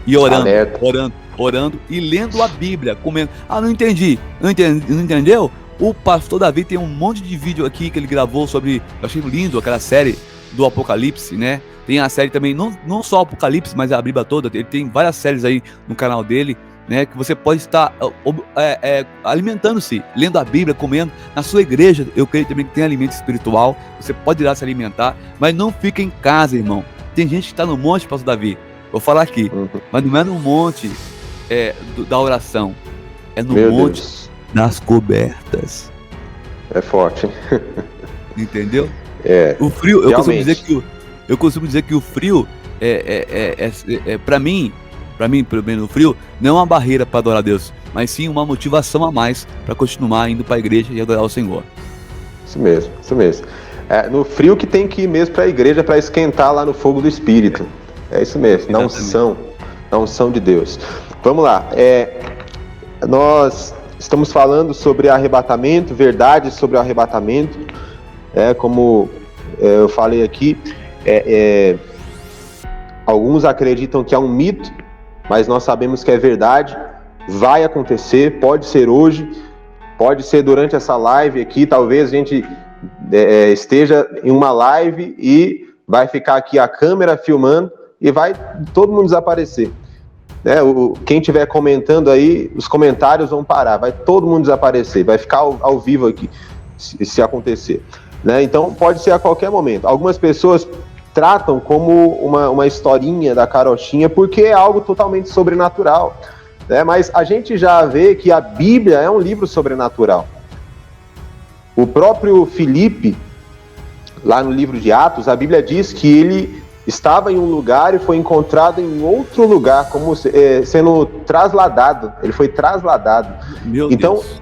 E orando e lendo a Bíblia, comendo. Não entendi. Não entendeu? O pastor Davi tem um monte de vídeo aqui que ele gravou sobre, eu achei lindo aquela série do Apocalipse, né? Tem a série também, não só o Apocalipse, mas a Bíblia toda. Ele tem várias séries aí no canal dele, né? Que você pode estar alimentando-se, lendo a Bíblia, comendo. Na sua igreja, eu creio também que tem alimento espiritual. Você pode ir lá se alimentar, mas não fica em casa, irmão. Tem gente que está no monte, pastor Davi. Vou falar aqui, mas não é no monte da oração, é no monte das cobertas. É forte, hein? Entendeu? O frio, eu costumo dizer que o frio para mim, pelo menos o frio, não é uma barreira para adorar a Deus, mas sim uma motivação a mais para continuar indo para a igreja e adorar o Senhor. Isso mesmo. No frio que tem que ir mesmo para a igreja para esquentar lá no fogo do Espírito. É isso mesmo, na unção de Deus. Vamos lá, nós estamos falando sobre arrebatamento, verdades sobre o arrebatamento, como eu falei aqui, alguns acreditam que é um mito, mas nós sabemos que é verdade, vai acontecer, pode ser hoje, pode ser durante essa live aqui, talvez a gente esteja em uma live e vai ficar aqui a câmera filmando, e vai todo mundo desaparecer, né? Quem estiver comentando aí, os comentários vão parar, vai todo mundo desaparecer, vai ficar ao vivo aqui, se acontecer, né? Então pode ser a qualquer momento. Algumas pessoas tratam como uma historinha da carochinha, porque é algo totalmente sobrenatural, né? Mas a gente já vê que a Bíblia é um livro sobrenatural. O próprio Filipe, lá no livro de Atos, a Bíblia diz que ele estava em um lugar e foi encontrado em outro lugar, como sendo trasladado. Ele foi trasladado. Então, Deus.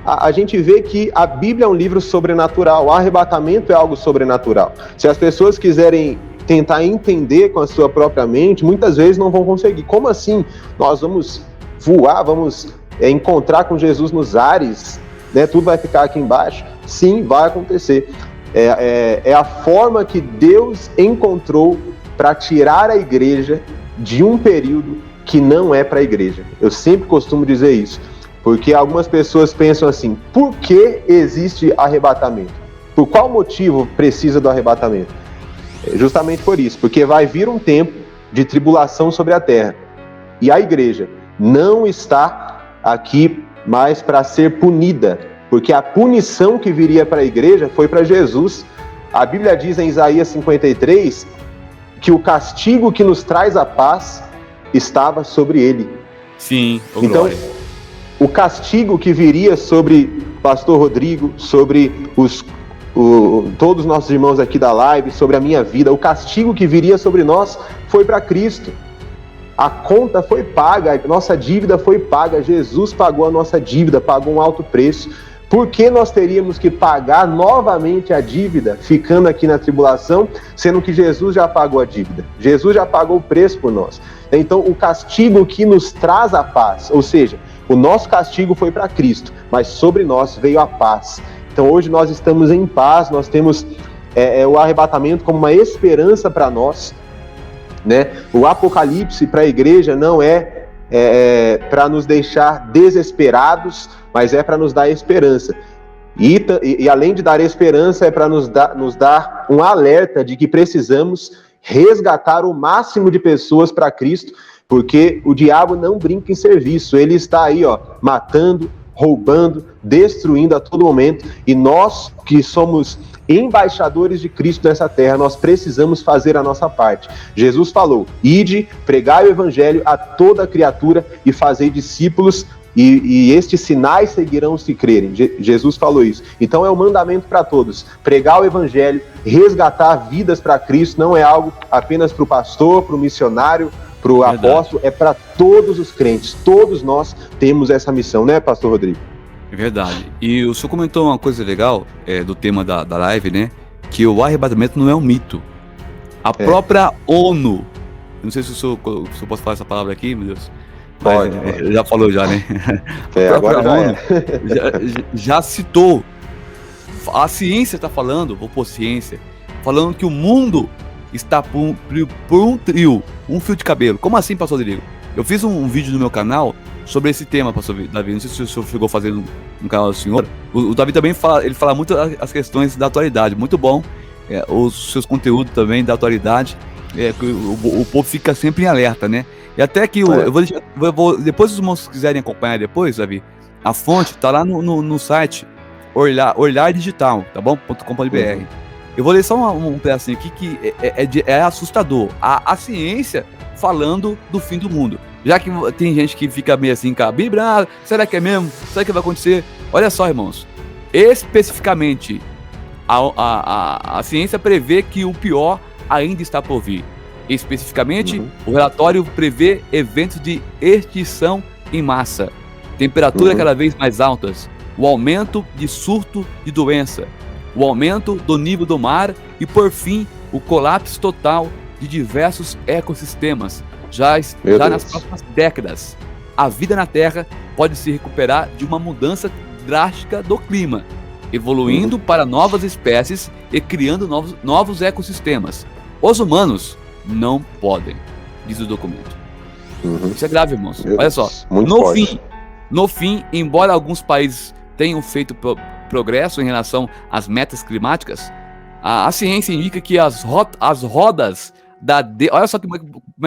A gente vê que a Bíblia é um livro sobrenatural. O arrebatamento é algo sobrenatural. Se as pessoas quiserem tentar entender com a sua própria mente, muitas vezes não vão conseguir. Como assim? Nós vamos voar, vamos encontrar com Jesus nos ares, né? Tudo vai ficar aqui embaixo? Sim, vai acontecer. É a forma que Deus encontrou para tirar a igreja de um período que não é para a igreja. Eu sempre costumo dizer isso, porque algumas pessoas pensam assim: por que existe arrebatamento? Por qual motivo precisa do arrebatamento? Justamente por isso, porque vai vir um tempo de tribulação sobre a terra, e a igreja não está aqui mais para ser punida, porque a punição que viria para a igreja foi para Jesus. A Bíblia diz em Isaías 53 que o castigo que nos traz a paz estava sobre ele. Sim, então, glória. O castigo que viria sobre pastor Rodrigo, sobre todos os nossos irmãos aqui da live, sobre a minha vida, o castigo que viria sobre nós foi para Cristo. A conta foi paga, a nossa dívida foi paga, Jesus pagou a nossa dívida, pagou um alto preço. Por que nós teríamos que pagar novamente a dívida, ficando aqui na tribulação, sendo que Jesus já pagou a dívida? Jesus já pagou o preço por nós. Então, o castigo que nos traz a paz, ou seja, o nosso castigo foi para Cristo, mas sobre nós veio a paz. Então, hoje nós estamos em paz, nós temos o arrebatamento como uma esperança para nós, né? O Apocalipse para a igreja não é para nos deixar desesperados, mas é para nos dar esperança. E além de dar esperança, é para nos dar um alerta de que precisamos resgatar o máximo de pessoas para Cristo, porque o diabo não brinca em serviço, ele está aí, matando, roubando, destruindo a todo momento, e nós que somos embaixadores de Cristo nessa terra, nós precisamos fazer a nossa parte. Jesus falou: ide, pregai o evangelho a toda criatura e fazei discípulos, e estes sinais seguirão os que crerem. Jesus falou isso. Então é um mandamento para todos: pregar o evangelho, resgatar vidas para Cristo. Não é algo apenas para o pastor, para o missionário, para o apóstolo, é para todos os crentes. Todos nós temos essa missão, né, pastor Rodrigo? É verdade. E o senhor comentou uma coisa legal do tema da live, né? Que o arrebatamento não é um mito. A própria ONU, não sei se o senhor pode falar essa palavra aqui, meu Deus. Pode. Já falou já, né? Agora já ONU já citou. A ciência está falando, vou pôr ciência, falando que o mundo está por um fio de cabelo. Como assim, pastor Rodrigo? Eu fiz um vídeo no meu canal sobre esse tema, pastor Davi. Não sei se o senhor chegou a fazer no canal do senhor. O Davi também fala muito as questões da atualidade. Muito bom. Os seus conteúdos também da atualidade. O povo fica sempre em alerta, né? E até que eu vou depois, os irmãos quiserem acompanhar depois, Davi, a fonte tá lá no site Olhar Digital, tá bom? .com.br. Eu vou ler só um pedacinho aqui que é assustador. A ciência falando do fim do mundo. Já que tem gente que fica meio assim com a Bíblia, será que é mesmo? Será que vai acontecer? Olha só, irmãos. Especificamente, a ciência prevê que o pior ainda está por vir. Especificamente, o relatório prevê eventos de extinção em massa, temperatura cada vez mais altas, o aumento de surto de doença, o aumento do nível do mar e, por fim, o colapso total de diversos ecossistemas. Já nas próximas décadas, a vida na Terra pode se recuperar de uma mudança drástica do clima, evoluindo para novas espécies e criando novos ecossistemas. Os humanos não podem, diz o documento. Isso é grave, irmãos. Olha só, no fim, embora alguns países tenham feito progresso em relação às metas climáticas, a ciência indica que as rodas olha só como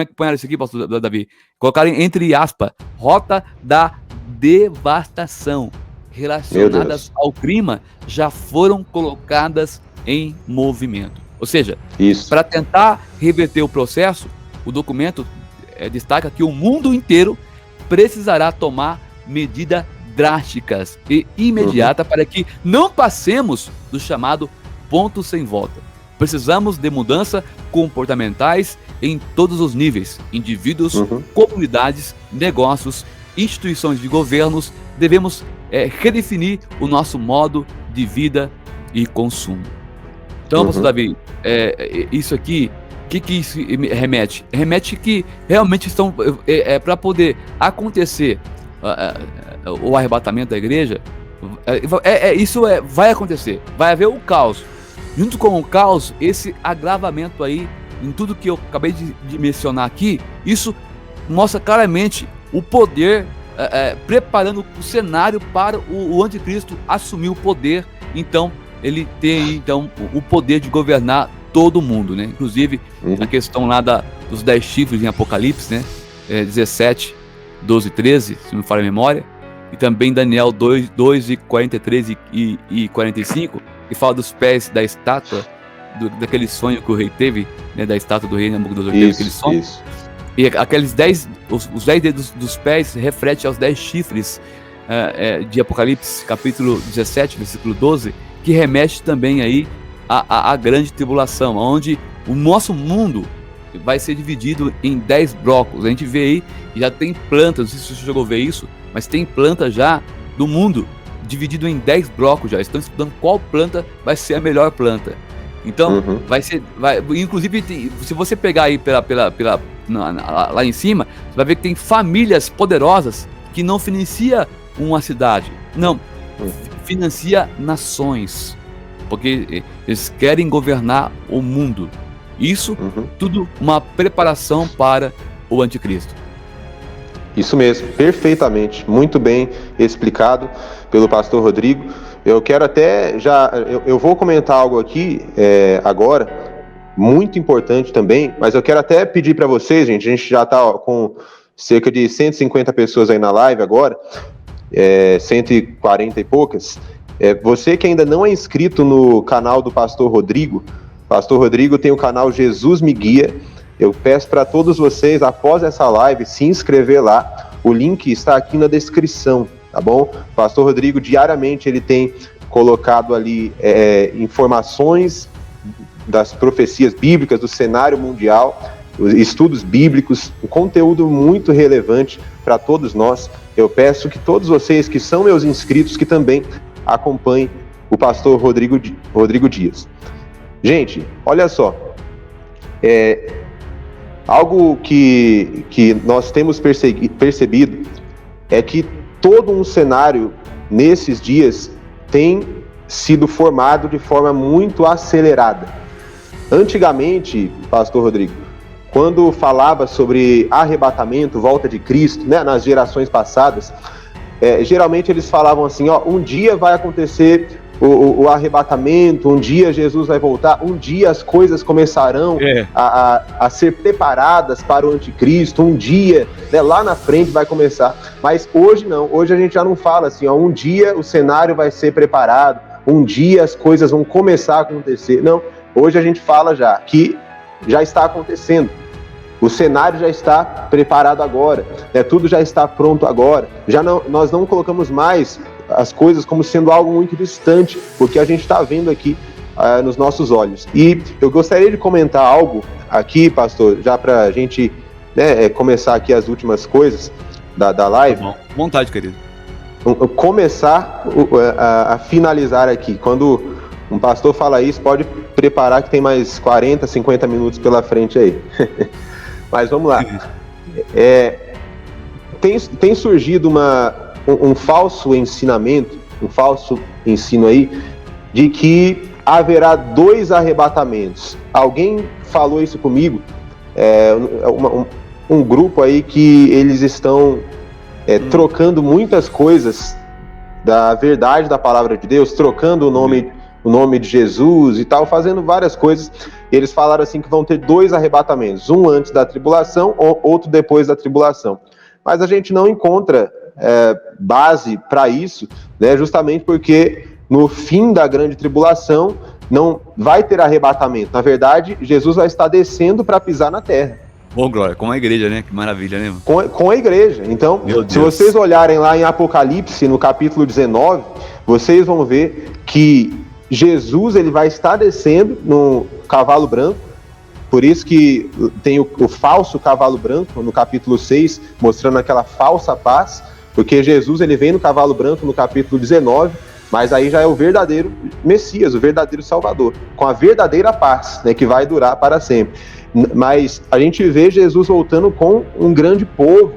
é que põe isso aqui, pastor Davi. Colocaram entre aspas, rota da devastação relacionadas ao clima já foram colocadas em movimento. Ou seja, para tentar reverter o processo, o documento destaca que o mundo inteiro precisará tomar medidas drásticas e imediatas para que não passemos do chamado ponto sem volta. Precisamos de mudanças comportamentais em todos os níveis. Indivíduos, comunidades, negócios, instituições de governos, devemos redefinir o nosso modo de vida e consumo. Então, pastor Davi, isso aqui, o que isso remete? Remete que realmente estão para poder acontecer o arrebatamento da igreja, vai acontecer, vai haver o caos. Junto com o caos, esse agravamento aí, em tudo que eu acabei de mencionar aqui, isso mostra claramente o poder, preparando o cenário para o anticristo assumir o poder. Então, ele tem o poder de governar todo mundo, né? Inclusive, a questão lá dos 10 chifres em Apocalipse, né? 17, 12 e 13, se não me falha a memória. E também Daniel 2 e 43 e 45, que fala dos pés da estátua, daquele sonho que o rei teve, né, da estátua do rei Nabucodonosor, teve aquele sonho. E aqueles 10, os 10 dedos dos pés refletem aos 10 chifres de Apocalipse, capítulo 17, versículo 12, que remete também aí à grande tribulação, onde o nosso mundo vai ser dividido em 10 blocos. A gente vê aí, já tem plantas, não sei se você chegou a ver isso, mas tem plantas já do mundo dividido em 10 blocos já. Estão estudando qual planta vai ser a melhor planta. Então, inclusive, se você pegar aí lá em cima, você vai ver que tem famílias poderosas que não financia uma cidade. Não, financia nações. Porque eles querem governar o mundo. Isso, tudo uma preparação para o anticristo. Isso mesmo, perfeitamente, muito bem explicado pelo pastor Rodrigo. Eu quero até eu vou comentar algo aqui agora, muito importante também, mas eu quero até pedir para vocês, gente, a gente já está com cerca de 150 pessoas aí na live agora, 140 e poucas. Você que ainda não é inscrito no canal do pastor Rodrigo tem o canal Jesus Me Guia. Eu peço para todos vocês, após essa live, se inscrever lá. O link está aqui na descrição, tá bom? O pastor Rodrigo, diariamente, ele tem colocado ali informações das profecias bíblicas, do cenário mundial, estudos bíblicos, um conteúdo muito relevante para todos nós. Eu peço que todos vocês que são meus inscritos, que também acompanhem o pastor Rodrigo Dias. Gente, olha só, algo que nós temos percebido é que todo um cenário nesses dias tem sido formado de forma muito acelerada. Antigamente, pastor Rodrigo, quando falava sobre arrebatamento, volta de Cristo, né, nas gerações passadas, geralmente eles falavam assim, um dia vai acontecer o arrebatamento, um dia Jesus vai voltar, um dia as coisas começarão a ser preparadas para o anticristo, um dia, né, lá na frente vai começar. Mas hoje não, hoje a gente já não fala assim, um dia o cenário vai ser preparado, um dia as coisas vão começar a acontecer. Não, hoje a gente fala já que já está acontecendo. O cenário já está preparado agora, né, tudo já está pronto agora. Nós não colocamos mais as coisas como sendo algo muito distante, porque a gente está vendo aqui nos nossos olhos. E eu gostaria de comentar algo aqui, pastor, já para a gente, né, começar aqui as últimas coisas da live. Tá bom. Vontade, querido. Começar a finalizar aqui. Quando um pastor fala isso, pode preparar que tem mais 40, 50 minutos pela frente aí. Mas vamos lá. Tem surgido um falso ensinamento, um falso ensino aí, de que haverá 2 arrebatamentos. Alguém falou isso comigo, um grupo aí que eles estão trocando muitas coisas da verdade da palavra de Deus, trocando o nome de Jesus e tal, fazendo várias coisas. Eles falaram assim que vão ter 2 arrebatamentos, um antes da tribulação, outro depois da tribulação. Mas a gente não encontra base para isso, né, justamente porque no fim da grande tribulação não vai ter arrebatamento. Na verdade, Jesus vai estar descendo para pisar na terra. Bom, glória, com a igreja, né? Que maravilha, né? Com a igreja. Então, se vocês olharem lá em Apocalipse, no capítulo 19, vocês vão ver que Jesus ele vai estar descendo no cavalo branco. Por isso que tem o falso cavalo branco, no capítulo 6, mostrando aquela falsa paz, porque Jesus ele vem no cavalo branco no capítulo 19, mas aí já é o verdadeiro Messias, o verdadeiro Salvador, com a verdadeira paz, né, que vai durar para sempre. Mas a gente vê Jesus voltando com um grande povo,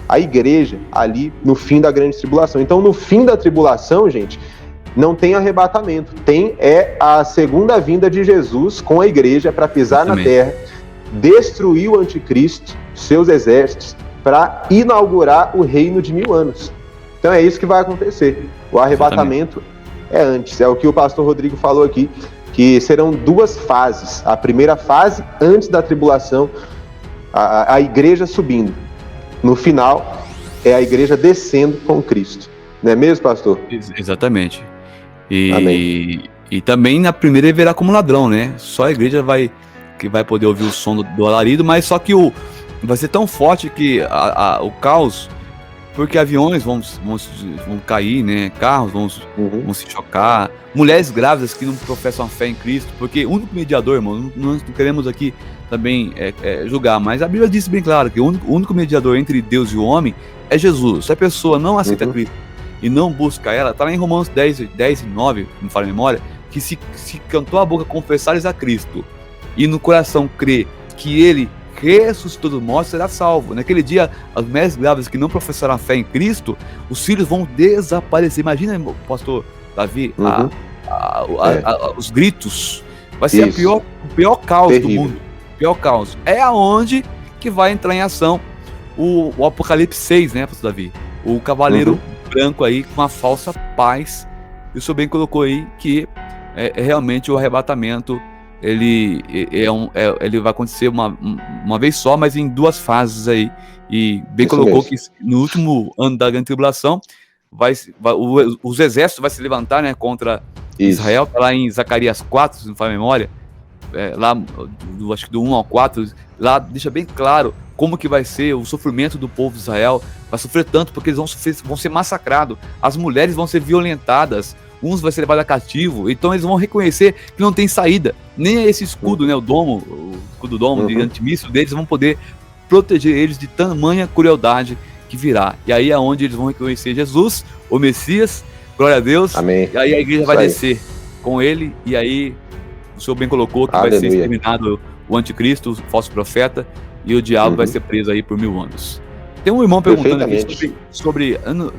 a igreja, ali no fim da grande tribulação. Então, no fim da tribulação, gente, não tem arrebatamento, tem a segunda vinda de Jesus com a igreja para pisar na terra, destruir o anticristo, seus exércitos, para inaugurar o reino de 1000 anos. Então é isso que vai acontecer. O arrebatamento é antes, é o que o pastor Rodrigo falou aqui, que serão 2 fases. A primeira fase, antes da tribulação, a igreja subindo. No final, é a igreja descendo com Cristo. Não é mesmo, pastor? Exatamente. E também na primeira ele virá como ladrão, né? Só a igreja vai poder ouvir o som do alarido, mas só que vai ser tão forte que o caos, porque aviões vão cair, né? Carros vão se chocar, mulheres grávidas que não professam a fé em Cristo, porque o único mediador, irmão, nós não queremos aqui também julgar, mas a Bíblia diz bem claro que o único mediador entre Deus e o homem é Jesus. Se a pessoa não aceita Cristo, e não busca ela, está lá em Romanos 10 e 9, não me falha a memória, que se cantou a boca confessares a Cristo e no coração crer que ele ressuscitou dos mortos, será salvo. Naquele dia, as mulheres grávidas que não professaram a fé em Cristo, os filhos vão desaparecer. Imagina, pastor Davi, os gritos. Vai ser o pior caos do mundo. Pior caos. É aonde que vai entrar em ação o Apocalipse 6, né, pastor Davi? O cavaleiro branco aí com a falsa paz. E o senhor bem colocou aí que realmente o arrebatamento ele vai acontecer uma vez só, mas em duas fases aí. E bem isso colocou mesmo. Que no último ano da grande tribulação os exércitos vai se levantar, né, contra Israel. Tá lá em Zacarias 4, se não faz memória, lá acho que do 1 ao 4, lá deixa bem claro como que vai ser o sofrimento do povo de Israel. Vai sofrer tanto porque eles vão ser massacrados, as mulheres vão ser violentadas, uns vai ser levado a cativo, então eles vão reconhecer que não tem saída, nem esse escudo, né, o escudo domo de antimíssil deles vão poder proteger eles de tamanha crueldade que virá. E aí é onde eles vão reconhecer Jesus, o Messias, glória a Deus. Amém. E aí a igreja vai descer com ele, e aí o senhor bem colocou que vai ser exterminado o anticristo, o falso profeta, e o diabo vai ser preso aí por 1000 anos. Tem um irmão perguntando aqui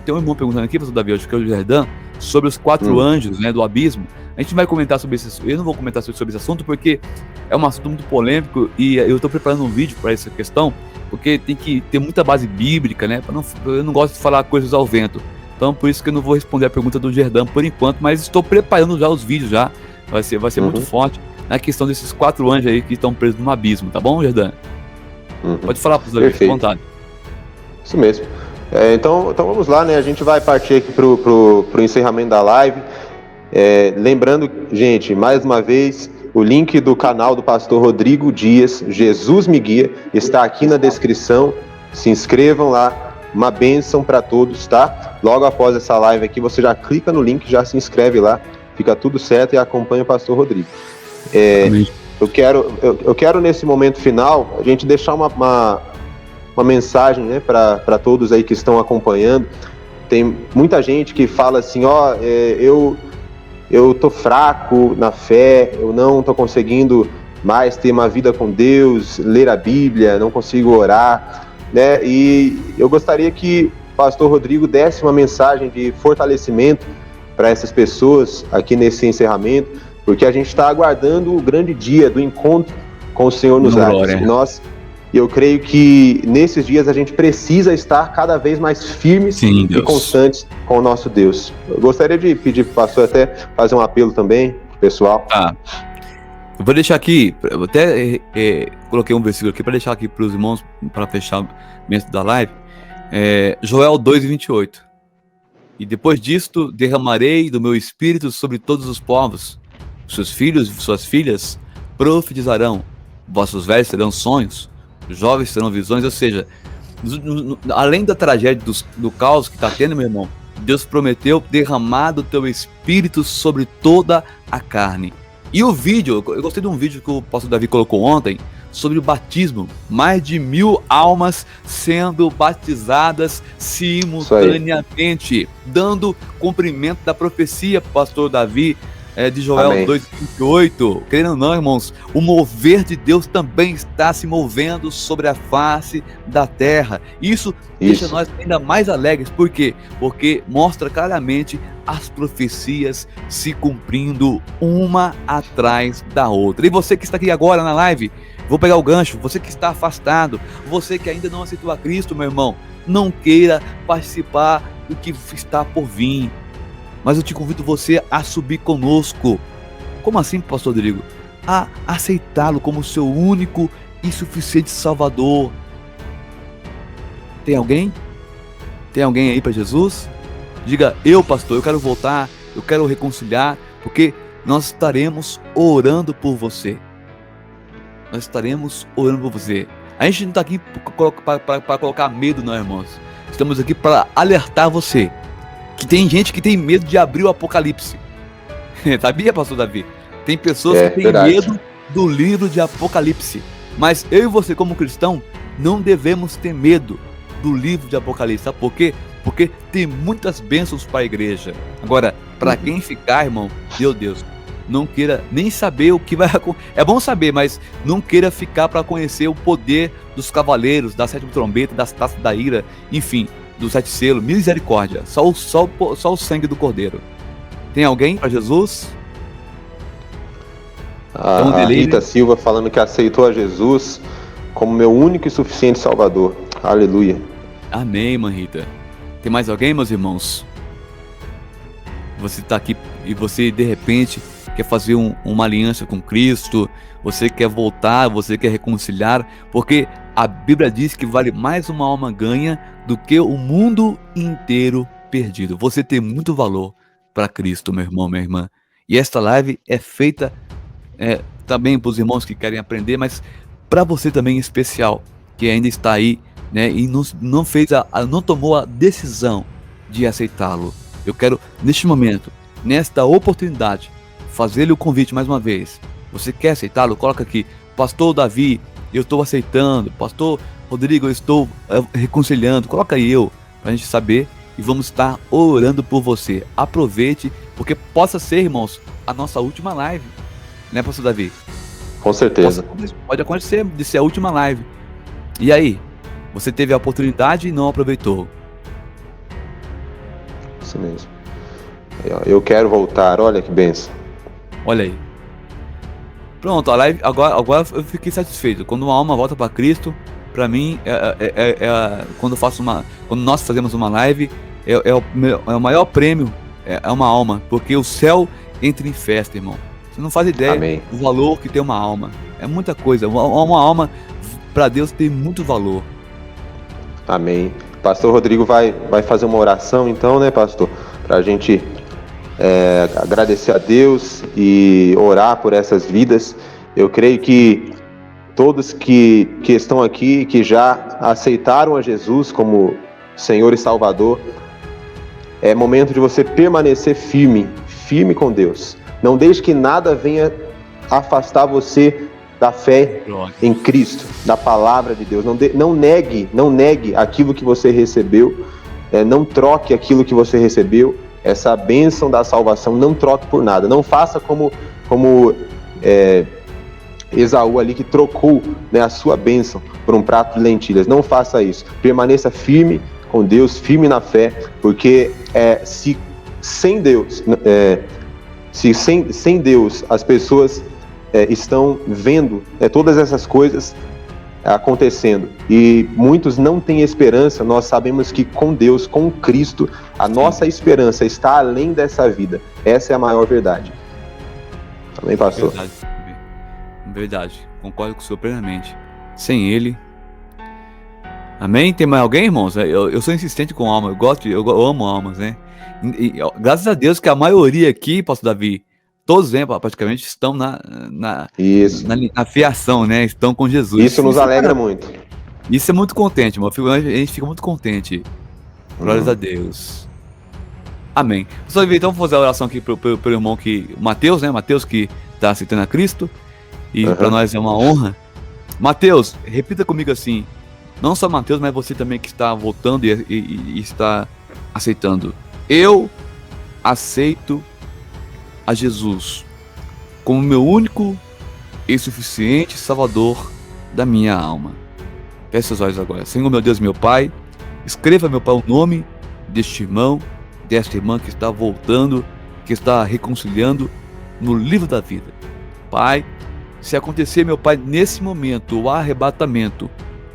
tem um irmão perguntando aqui, pastor Davi, acho que é o Jardã, sobre os 4 anjos, né, do abismo. A gente vai comentar sobre esse assunto. Eu não vou comentar sobre esse assunto porque é um assunto muito polêmico e eu estou preparando um vídeo para essa questão, porque tem que ter muita base bíblica, né? Eu não gosto de falar coisas ao vento. Então, por isso que eu não vou responder a pergunta do Jardã por enquanto, mas estou preparando já os vídeos já. Vai ser muito forte na questão desses 4 anjos aí que estão presos no abismo, tá bom, Jardã? Pode falar, professor, fique à vontade. Isso mesmo. Então vamos lá, né? A gente vai partir aqui pro encerramento da live. Lembrando, gente, mais uma vez, o link do canal do pastor Rodrigo Dias, Jesus Me Guia, está aqui na descrição. Se inscrevam lá, uma bênção para todos, tá? Logo após essa live aqui, você já clica no link, já se inscreve lá, fica tudo certo e acompanha o pastor Rodrigo. Eu quero nesse momento final, a gente deixar uma mensagem, né, para todos aí que estão acompanhando. Tem muita gente que fala assim, eu tô fraco na fé, eu não tô conseguindo mais ter uma vida com Deus, ler a Bíblia, não consigo orar, né? E eu gostaria que o pastor Rodrigo desse uma mensagem de fortalecimento para essas pessoas aqui nesse encerramento, porque a gente está aguardando o grande dia do encontro com o Senhor nos ares. E eu creio que nesses dias a gente precisa estar cada vez mais firmes e constantes com o nosso Deus. Eu gostaria de pedir para o pastor até fazer um apelo também, pessoal. Eu vou deixar aqui, eu até coloquei um versículo aqui para deixar aqui para os irmãos, para fechar o momento da live. Joel 2:28. E depois disto derramarei do meu espírito sobre todos os povos. Seus filhos e suas filhas profetizarão, vossos velhos terão sonhos, os jovens terão visões. Ou seja, além da tragédia do caos que está tendo, meu irmão, Deus prometeu derramar do teu espírito sobre toda a carne. E o vídeo, eu gostei de um vídeo que o pastor Davi colocou ontem sobre o batismo, mais de 1000 almas sendo batizadas simultaneamente, dando cumprimento da profecia, pastor Davi, de Joel 2:28. Querendo ou não, irmãos, o mover de Deus também está se movendo sobre a face da terra. Isso deixa nós ainda mais alegres. Por quê? Porque mostra claramente as profecias se cumprindo uma atrás da outra. E você que está aqui agora na live, vou pegar o gancho, você que está afastado, você que ainda não aceitou a Cristo, meu irmão, não queira participar do que está por vir. Mas eu te convido você a subir conosco. Como assim, pastor Rodrigo? A aceitá-lo como seu único e suficiente Salvador. Tem alguém? Tem alguém aí para Jesus? Diga, pastor, eu quero voltar, eu quero reconciliar, porque nós estaremos orando por você. Nós estaremos orando por você. A gente não está aqui para colocar medo, não, irmãos. Estamos aqui para alertar você. Que tem gente que tem medo de abrir o Apocalipse. Sabia, pastor Davi? Tem pessoas que têm medo do livro de Apocalipse. Mas eu e você, como cristão, não devemos ter medo do livro de Apocalipse. Sabe por quê? porque tem muitas bênçãos para a igreja. Agora, para quem ficar, irmão, meu Deus, não queira nem saber o que vai acontecer. É bom saber, mas não queira ficar para conhecer o poder dos cavaleiros, da sétima trombeta, das taças da ira, enfim, dos 7 selos. Misericórdia, só o sangue do Cordeiro. Tem alguém para Jesus? A Rita Silva falando que aceitou a Jesus como meu único e suficiente Salvador. Aleluia. Amém, irmã Rita. Tem mais alguém, meus irmãos? Você está aqui e você, de repente, quer fazer uma aliança com Cristo, você quer voltar, você quer reconciliar, porque a Bíblia diz que vale mais uma alma ganha do que o mundo inteiro perdido. Você tem muito valor para Cristo, meu irmão, minha irmã. E esta live é feita também para os irmãos que querem aprender, mas para você também em especial, que ainda está aí, né, e não tomou a decisão de aceitá-lo. Eu quero, neste momento, nesta oportunidade, fazer-lhe o convite mais uma vez. Você quer aceitá-lo? Coloca aqui, Pastor Davi, eu estou aceitando. Pastor Rodrigo, eu estou reconciliando. Coloca aí para a gente saber, e vamos estar orando por você. Aproveite, porque possa ser, irmãos, a nossa última live, né, Pastor Davi? Com certeza. Pode acontecer de ser a última live. E aí? Você teve a oportunidade e não aproveitou. Isso mesmo. Eu quero voltar, olha que benção. Olha aí. Pronto, a live, agora eu fiquei satisfeito. Quando uma alma volta para Cristo, para mim, quando nós fazemos uma live, é o maior prêmio, é uma alma, porque o céu entra em festa, irmão. Você não faz ideia Amém. do valor que tem uma alma. É muita coisa. Uma alma, para Deus, tem muito valor. Amém. Pastor Rodrigo vai fazer uma oração, então, né, pastor? Para a gente agradecer a Deus e orar por essas vidas. Eu creio que todos que estão aqui, que já aceitaram a Jesus como Senhor e Salvador, é momento de você permanecer firme com Deus. Não deixe que nada venha afastar você da fé em Cristo, da palavra de Deus. Não negue aquilo que você recebeu, não troque aquilo que você recebeu, essa bênção da salvação, não troque por nada. Não faça como Esaú ali, que trocou, né, a sua bênção por um prato de lentilhas. Não faça isso. Permaneça firme com Deus, firme na fé, porque sem Deus as pessoas estão vendo todas essas coisas acontecendo, e muitos não têm esperança. Nós sabemos que com Deus, com Cristo, a nossa esperança está além dessa vida. Essa é a maior verdade. Amém, pastor? Verdade. Concordo com o senhor plenamente. Sem Ele. Amém? Tem mais alguém, irmãos? Eu sou insistente com alma. Eu amo almas, né? E graças a Deus que a maioria aqui, pastor Davi, todos, né, praticamente estão na fiação, né? Estão com Jesus. Isso nos alegra muito. Isso é muito contente, irmão. A gente fica muito contente. Glórias a Deus. Amém. Só então vou fazer a oração aqui pro irmão Mateus, né? Mateus, que está aceitando a Cristo. E para nós é uma honra. Mateus, repita comigo assim. Não só Mateus, mas você também que está voltando e está aceitando. Eu aceito a Jesus como meu único e suficiente Salvador da minha alma. Feche seus olhos agora. Senhor, meu Deus, meu Pai, escreva, meu Pai, o nome deste irmão, desta irmã que está voltando, que está reconciliando no livro da vida. Pai, se acontecer, meu Pai, nesse momento, o arrebatamento,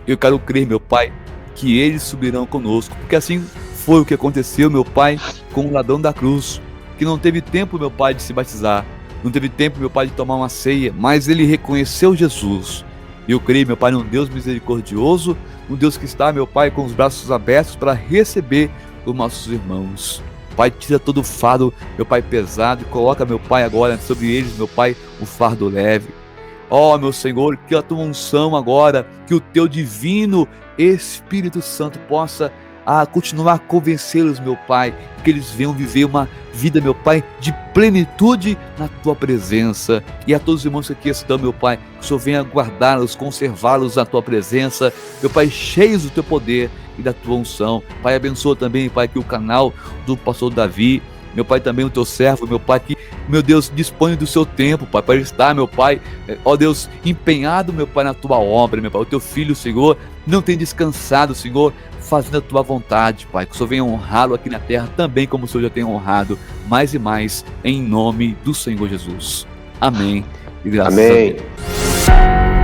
eu quero crer, meu Pai, que eles subirão conosco, porque assim foi o que aconteceu, meu Pai, com o ladrão da cruz, que não teve tempo, meu Pai, de se batizar, não teve tempo, meu Pai, de tomar uma ceia, mas ele reconheceu Jesus. Eu creio, meu Pai, num Deus misericordioso, um Deus que está, meu Pai, com os braços abertos para receber os nossos irmãos. Pai, tira todo o fardo, meu Pai, pesado, e coloca, meu Pai, agora sobre eles, meu Pai, o fardo leve. Ó, meu Senhor, que a tua unção agora, que o teu divino Espírito Santo possa a continuar a convencê-los, meu Pai, que eles venham viver uma vida, meu Pai, de plenitude na Tua presença. E a todos os irmãos que aqui estão, meu Pai, que o Senhor venha guardá-los, conservá-los na Tua presença, meu Pai, cheios do Teu poder e da Tua unção. Pai, abençoa também, Pai, que o canal do pastor Davi, meu Pai, também o Teu servo, meu Pai, que, meu Deus, dispõe do seu tempo, Pai, para estar, meu Pai, ó Deus, empenhado, meu Pai, na Tua obra, meu Pai. O Teu filho, Senhor, não tem descansado, Senhor, fazendo a Tua vontade, Pai. Que o Senhor venha honrá-lo aqui na terra também, como o Senhor já tem honrado, mais e mais, em nome do Senhor Jesus. Amém. E graças a Deus.